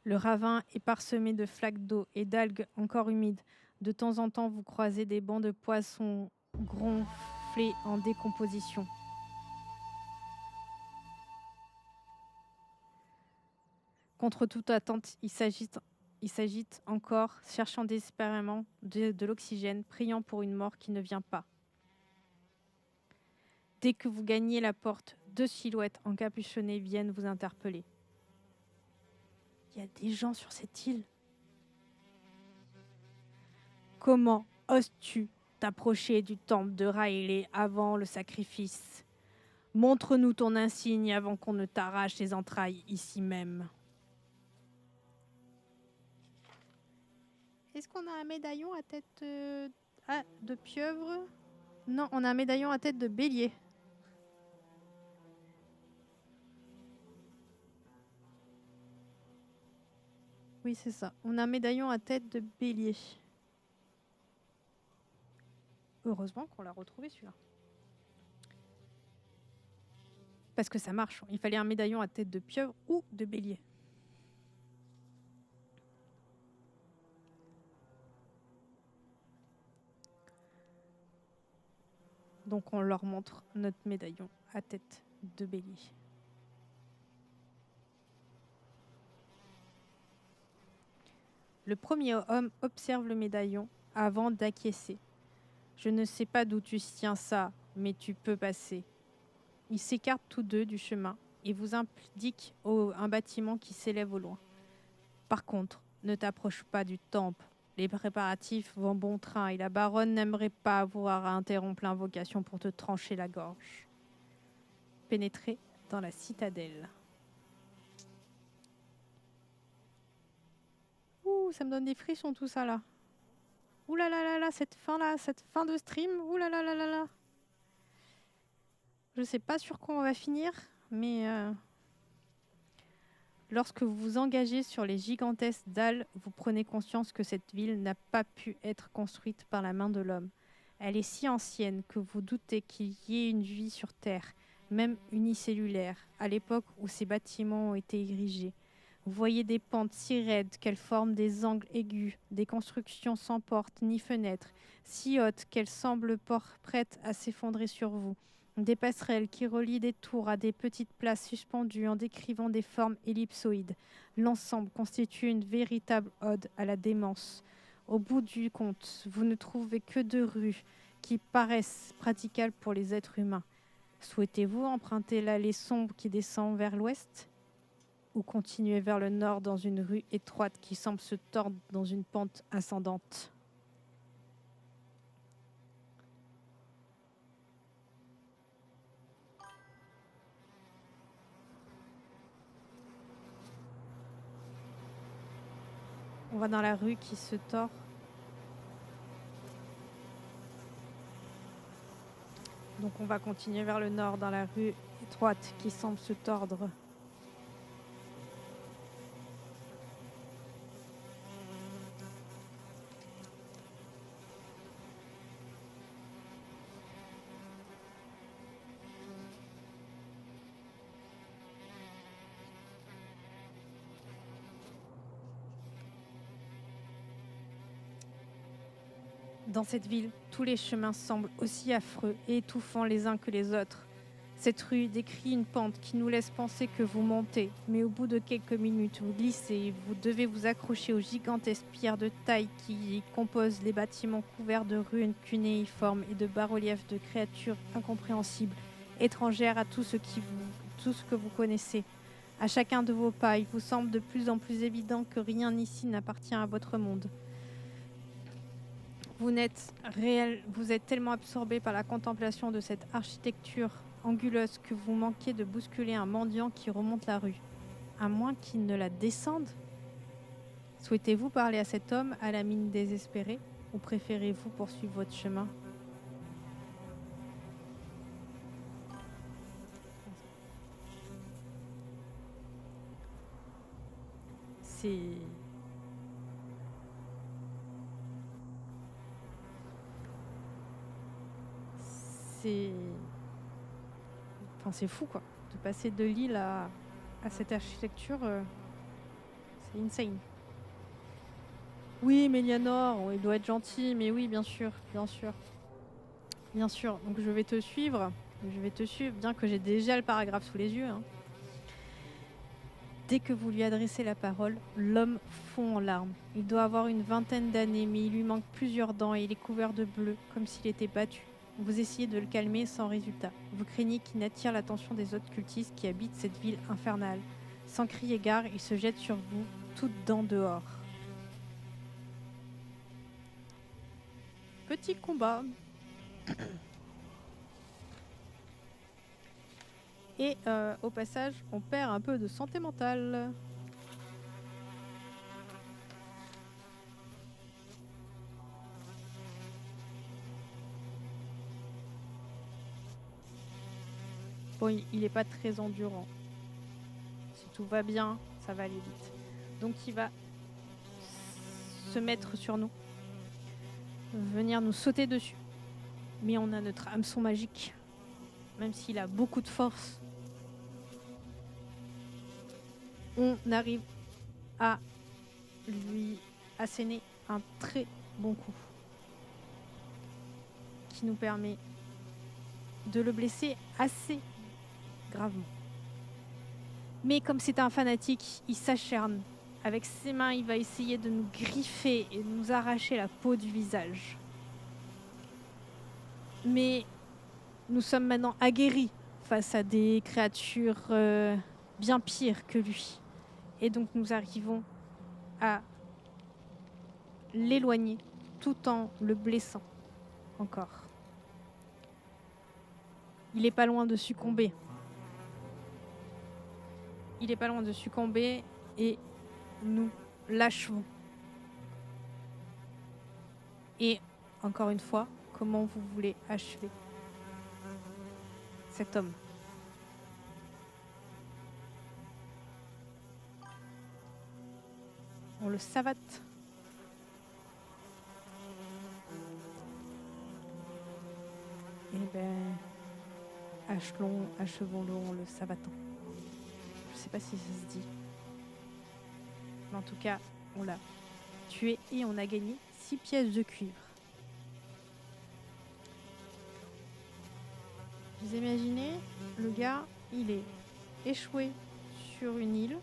Le ravin est parsemé de flaques d'eau et d'algues encore humides. De temps en temps, vous croisez des bancs de poissons gonflés en décomposition. Contre toute attente, il s'agite encore, cherchant désespérément de l'oxygène, priant pour une mort qui ne vient pas. Dès que vous gagnez la porte, 2 silhouettes encapuchonnées viennent vous interpeller. Il y a des gens sur cette île. Comment oses-tu t'approcher du temple de Raélé avant le sacrifice? Montre-nous ton insigne avant qu'on ne t'arrache les entrailles ici même. Est-ce qu'on a un médaillon à tête de pieuvre? Non, on a un médaillon à tête de bélier. Oui, c'est ça. On a un médaillon à tête de bélier. Heureusement qu'on l'a retrouvé celui-là. Parce que ça marche. Il fallait un médaillon à tête de pieuvre ou de bélier. Donc on leur montre notre médaillon à tête de bélier. Le premier homme observe le médaillon avant d'acquiescer. Je ne sais pas d'où tu tiens ça, mais tu peux passer. Ils s'écartent tous deux du chemin et vous indiquent un bâtiment qui s'élève au loin. Par contre, ne t'approche pas du temple. Les préparatifs vont bon train et la baronne n'aimerait pas avoir à interrompre l'invocation pour te trancher la gorge. Pénétrez dans la citadelle. Ouh, ça me donne des frissons tout ça là. Ouh là là là, cette fin de stream, ouh là là là là là. Je sais pas sur quoi on va finir, mais lorsque vous vous engagez sur les gigantesques dalles, vous prenez conscience que cette ville n'a pas pu être construite par la main de l'homme. Elle est si ancienne que vous doutez qu'il y ait une vie sur Terre, même unicellulaire, à l'époque où ces bâtiments ont été érigés. Vous voyez des pentes si raides qu'elles forment des angles aigus, des constructions sans porte ni fenêtres, si hautes qu'elles semblent prêtes à s'effondrer sur vous. Des passerelles qui relient des tours à des petites places suspendues en décrivant des formes ellipsoïdes. L'ensemble constitue une véritable ode à la démence. Au bout du compte, vous ne trouvez que 2 rues qui paraissent praticables pour les êtres humains. Souhaitez-vous emprunter l'allée sombre qui descend vers l'ouest ou continuer vers le nord dans une rue étroite qui semble se tordre dans une pente ascendante? On va dans la rue qui se tord. Donc on va continuer vers le nord dans la rue étroite qui semble se tordre. Dans cette ville, tous les chemins semblent aussi affreux et étouffants les uns que les autres. Cette rue décrit une pente qui nous laisse penser que vous montez, mais au bout de quelques minutes, vous glissez et vous devez vous accrocher aux gigantesques pierres de taille qui composent les bâtiments couverts de ruines cunéiformes et de bas-reliefs de créatures incompréhensibles, étrangères à tout ce que vous connaissez. À chacun de vos pas, il vous semble de plus en plus évident que rien ici n'appartient à votre monde. Vous êtes tellement absorbé par la contemplation de cette architecture anguleuse que vous manquez de bousculer un mendiant qui remonte la rue. À moins qu'il ne la descende. Souhaitez-vous parler à cet homme à la mine désespérée ou préférez-vous poursuivre votre chemin? C'est fou quoi, de passer de l'île à cette architecture, C'est insane. Oui, Mélianor, il doit être gentil, mais oui, bien sûr, bien sûr. Bien sûr, donc je vais te suivre. Je vais te suivre, bien que j'ai déjà le paragraphe sous les yeux. Hein. Dès que vous lui adressez la parole, l'homme fond en larmes. Il doit avoir une vingtaine d'années, mais il lui manque plusieurs dents et il est couvert de bleu, comme s'il était battu. Vous essayez de le calmer sans résultat. Vous craignez qu'il n'attire l'attention des autres cultistes qui habitent cette ville infernale. Sans crier gare, il se jette sur vous, toutes dents dehors. Petit combat. Et au passage, on perd un peu de santé mentale. Bon, il n'est pas très endurant. Si tout va bien, ça va aller vite. Donc il va se mettre sur nous. Venir nous sauter dessus. Mais on a notre hameçon magique. Même s'il a beaucoup de force. On arrive à lui asséner un très bon coup. Qui nous permet de le blesser assez gravement. Mais comme c'est un fanatique, il s'acharne. Avec ses mains, il va essayer de nous griffer et de nous arracher la peau du visage. Mais nous sommes maintenant aguerris face à des créatures bien pires que lui. Et donc nous arrivons à l'éloigner tout en le blessant encore. Il n'est pas loin de succomber. Il n'est pas loin de succomber et nous l'achevons. Et encore une fois, comment vous voulez achever cet homme? On le savate. Eh ben, achevons-le en le savatant. Je sais pas si ça se dit. Mais en tout cas, on l'a tué et on a gagné 6 pièces de cuivre. Vous imaginez, le gars, il est échoué sur une île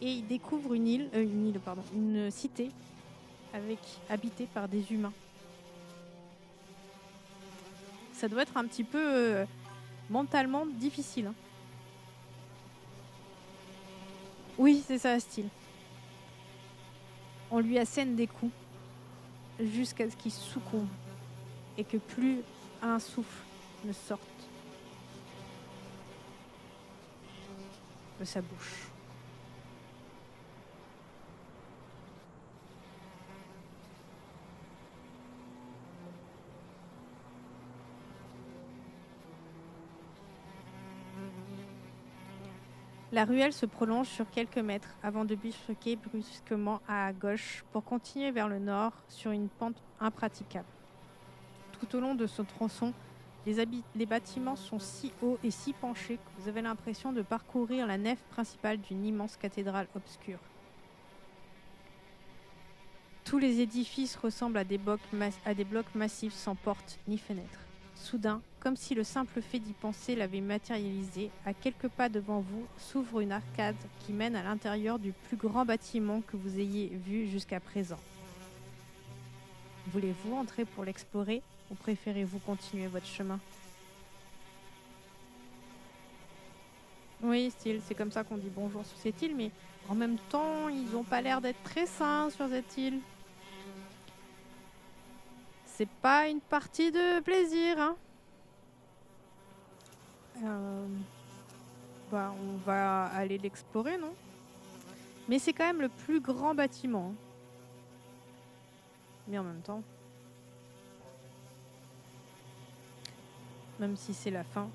et il découvre une cité habitée par des humains. Ça doit être un petit peu mentalement difficile. Hein. Oui, c'est ça, style. On lui assène des coups jusqu'à ce qu'il succombe et que plus un souffle ne sorte de sa bouche. La ruelle se prolonge sur quelques mètres avant de bifurquer brusquement à gauche pour continuer vers le nord sur une pente impraticable. Tout au long de ce tronçon, les bâtiments sont si hauts et si penchés que vous avez l'impression de parcourir la nef principale d'une immense cathédrale obscure. Tous les édifices ressemblent à des blocs massifs sans porte ni fenêtre. Soudain, comme si le simple fait d'y penser l'avait matérialisé, à quelques pas devant vous s'ouvre une arcade qui mène à l'intérieur du plus grand bâtiment que vous ayez vu jusqu'à présent. Voulez-vous entrer pour l'explorer ou préférez-vous continuer votre chemin? Oui, style, c'est comme ça qu'on dit bonjour sur cette île, mais en même temps, ils n'ont pas l'air d'être très sains sur cette île. C'est pas une partie de plaisir, hein. On va aller l'explorer, non? Mais c'est quand même le plus grand bâtiment. Mais en même temps, même si c'est la fin,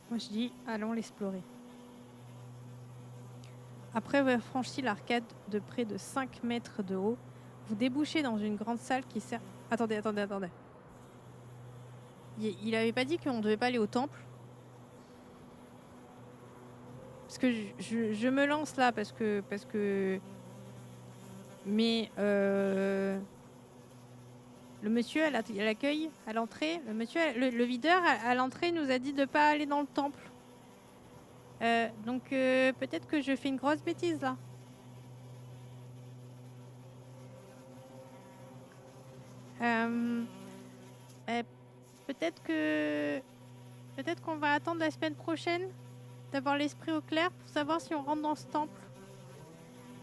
moi je dis, allons l'explorer. Après avoir franchi l'arcade de près de 5 mètres de haut, vous débouchez dans une grande salle qui sert... Attendez. il avait pas dit qu'on devait pas aller au temple? Parce que je me lance là, parce que... Mais le monsieur à l'accueil, à l'entrée, le videur à l'entrée nous a dit de pas aller dans le temple. Donc peut-être que je fais une grosse bêtise là. Peut-être qu'on va attendre la semaine prochaine d'avoir l'esprit au clair pour savoir si on rentre dans ce temple.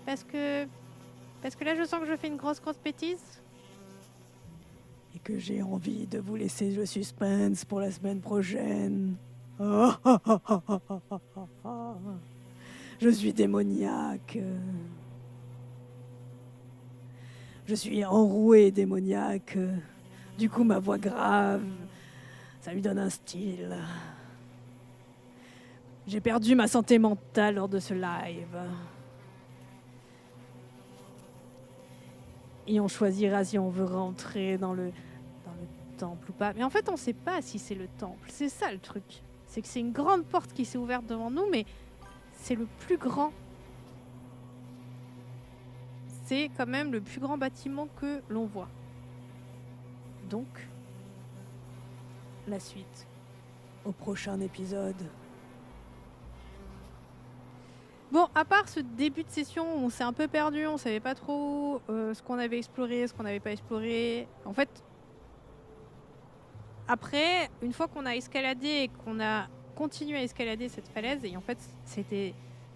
Parce que là je sens que je fais une grosse bêtise. Et que j'ai envie de vous laisser le suspense pour la semaine prochaine. Je suis démoniaque. Je suis enroué démoniaque. Du coup, ma voix grave, ça lui donne un style. J'ai perdu ma santé mentale lors de ce live. Et on choisira si on veut rentrer dans le temple ou pas. Mais en fait, on sait pas si c'est le temple. C'est ça le truc. C'est que c'est une grande porte qui s'est ouverte devant nous, mais c'est le plus grand. C'est quand même le plus grand bâtiment que l'on voit. Donc, la suite au prochain épisode. Bon, à part ce début de session où on s'est un peu perdu, on savait pas trop ce qu'on avait exploré, ce qu'on n'avait pas exploré. En fait, après, une fois qu'on a escaladé et qu'on a continué à escalader cette falaise, et en fait, c'était,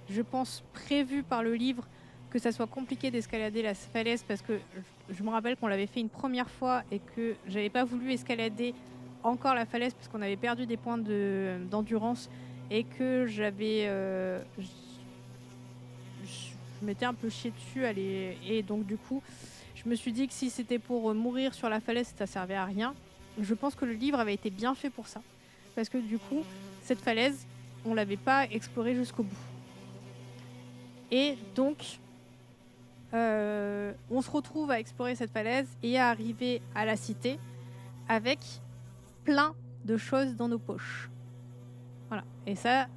je pense, prévu par le livre que ça soit compliqué d'escalader la falaise parce que je me rappelle qu'on l'avait fait une première fois et que j'avais pas voulu escalader encore la falaise parce qu'on avait perdu des points d'endurance et que j'avais... je m'étais un peu chié dessus et donc du coup je me suis dit que si c'était pour mourir sur la falaise ça servait à rien. Je pense que le livre avait été bien fait pour ça parce que du coup cette falaise on l'avait pas explorée jusqu'au bout et donc on se retrouve à explorer cette falaise et à arriver à la cité avec plein de choses dans nos poches. Voilà, et ça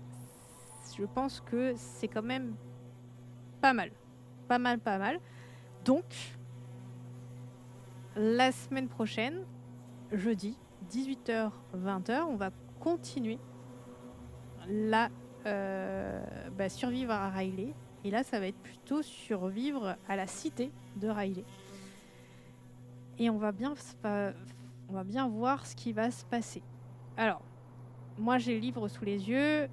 je pense que c'est quand même pas mal. Donc, la semaine prochaine, jeudi, 18h-20h, on va continuer la survivre à Riley. Et là, ça va être plutôt survivre à la cité de Riley. Et on va bien voir ce qui va se passer. Alors, moi, j'ai le livre sous les yeux.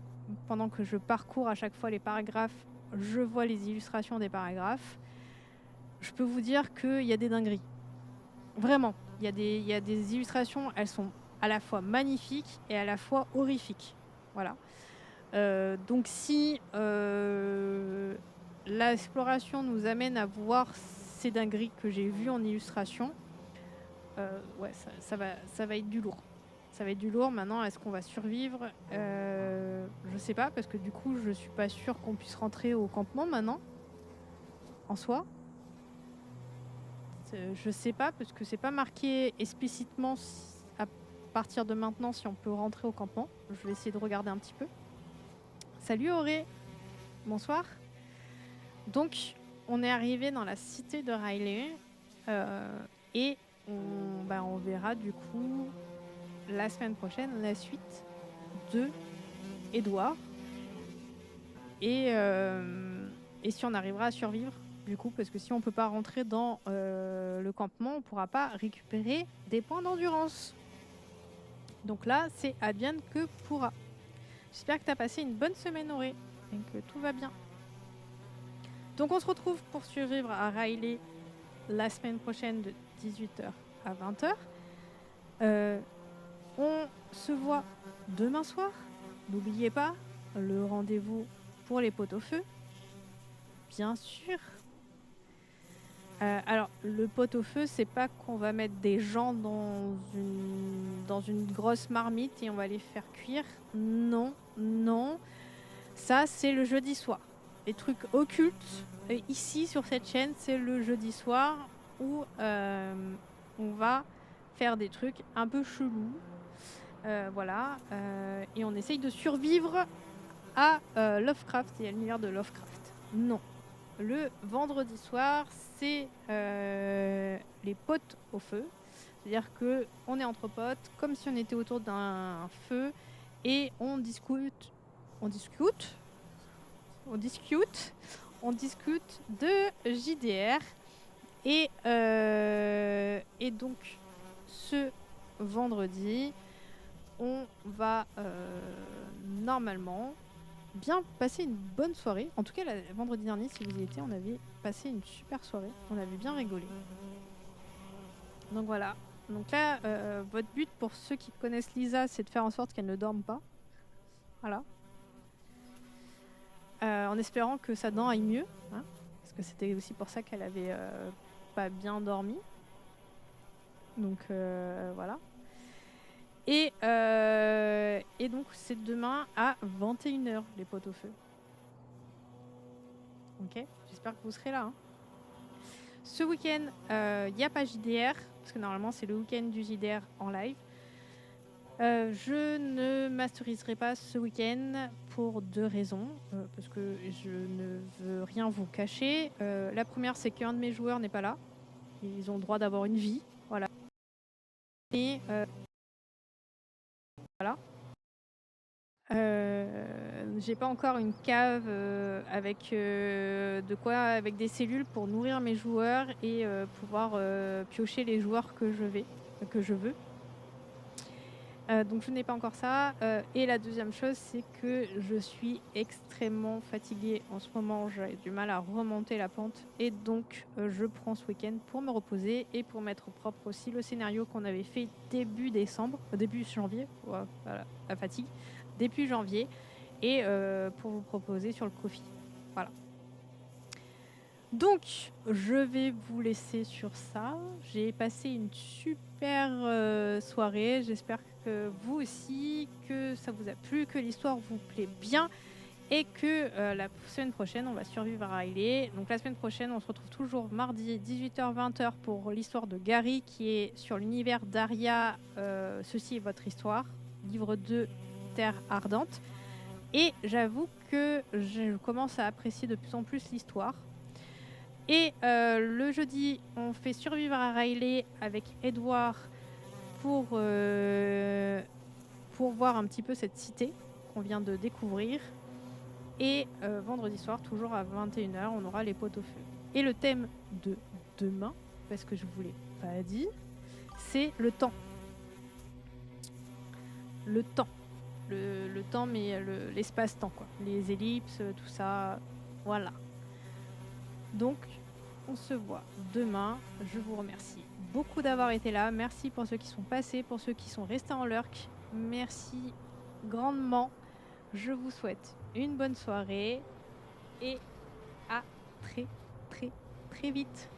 Pendant que je parcours à chaque fois les paragraphes, je vois les illustrations des paragraphes. Je peux vous dire qu'il y a des dingueries. Vraiment, il y a des illustrations, elles sont à la fois magnifiques et à la fois horrifiques. Voilà. Donc si l'exploration nous amène à voir ces dingueries que j'ai vues en illustration, ouais, ça va être du lourd. Ça va être du lourd. Maintenant, est-ce qu'on va survivre? Je sais pas, parce que du coup, je suis pas sûre qu'on puisse rentrer au campement maintenant, en soi. Je sais pas, parce que c'est pas marqué explicitement à partir de maintenant si on peut rentrer au campement. Je vais essayer de regarder un petit peu. Salut Auré, bonsoir. Donc, on est arrivé dans la cité de Riley et on verra du coup la semaine prochaine la suite de Edouard et si on arrivera à survivre du coup, parce que si on peut pas rentrer dans le campement, on pourra pas récupérer des points d'endurance. Donc là, c'est advienne que pourra. J'espère que tu as passé une bonne semaine, Auré, et que tout va bien. Donc on se retrouve pour survivre à Riley la semaine prochaine de 18h à 20h. On se voit demain soir. N'oubliez pas le rendez-vous pour les pot-au-feu. Bien sûr. Alors, le pot-au-feu, c'est pas qu'on va mettre des gens dans une grosse marmite et on va les faire cuire. Non, non. Ça, c'est le jeudi soir. Les trucs occultes, ici, sur cette chaîne, c'est le jeudi soir où on va faire des trucs un peu chelous. Voilà. Et on essaye de survivre à Lovecraft et à l'univers de Lovecraft. Non. Le vendredi soir, c'est les potes au feu. C'est-à-dire qu'on est entre potes, comme si on était autour d'un feu, et on discute de JDR. Et donc, ce vendredi, on va normalement bien passer une bonne soirée. En tout cas, vendredi dernier, si vous y étiez, on avait passé une super soirée. On avait bien rigolé. Donc voilà. Donc là, votre but pour ceux qui connaissent Lisa, c'est de faire en sorte qu'elle ne dorme pas. Voilà. En espérant que sa dent aille mieux. Hein, parce que c'était aussi pour ça qu'elle avait pas bien dormi. Donc voilà. Et donc c'est demain à 21h, les potes au feu. Ok, j'espère que vous serez là. Hein. Ce week-end, il n'y a pas JDR, parce que normalement c'est le week-end du JDR en live. Je ne masteriserai pas ce week-end pour 2 raisons, parce que je ne veux rien vous cacher. La première, c'est qu'un de mes joueurs n'est pas là. Ils ont le droit d'avoir une vie. Voilà. Et voilà. J'ai pas encore une cave avec avec des cellules pour nourrir mes joueurs et pouvoir piocher les joueurs que je veux. Donc je n'ai pas encore ça. Et la deuxième chose, c'est que je suis extrêmement fatiguée en ce moment. J'ai du mal à remonter la pente. Et donc je prends ce week-end pour me reposer et pour mettre au propre aussi le scénario qu'on avait fait début janvier. Voilà, la fatigue. Début janvier. Et pour vous proposer sur le Ko-fi. Voilà. Donc, je vais vous laisser sur ça. J'ai passé une super soirée. J'espère que vous aussi, que ça vous a plu, que l'histoire vous plaît bien et que la semaine prochaine, on va survivre à Riley. Donc la semaine prochaine, on se retrouve toujours mardi 18h-20h pour l'histoire de Gary qui est sur l'univers d'Aria. Ceci est votre histoire. Livre 2, Terre ardente. Et j'avoue que je commence à apprécier de plus en plus l'histoire. Et le jeudi, on fait survivre à Riley avec Edouard pour voir un petit peu cette cité qu'on vient de découvrir. Et vendredi soir, toujours à 21h, on aura les potes au feu. Et le thème de demain, parce que je ne vous l'ai pas dit, c'est le temps. Le temps. Le temps, mais l'espace-temps, quoi. Les ellipses, tout ça. Voilà. Donc, on se voit demain. Je vous remercie beaucoup d'avoir été là. Merci pour ceux qui sont passés, pour ceux qui sont restés en lurk. Merci grandement. Je vous souhaite une bonne soirée et à très très très vite.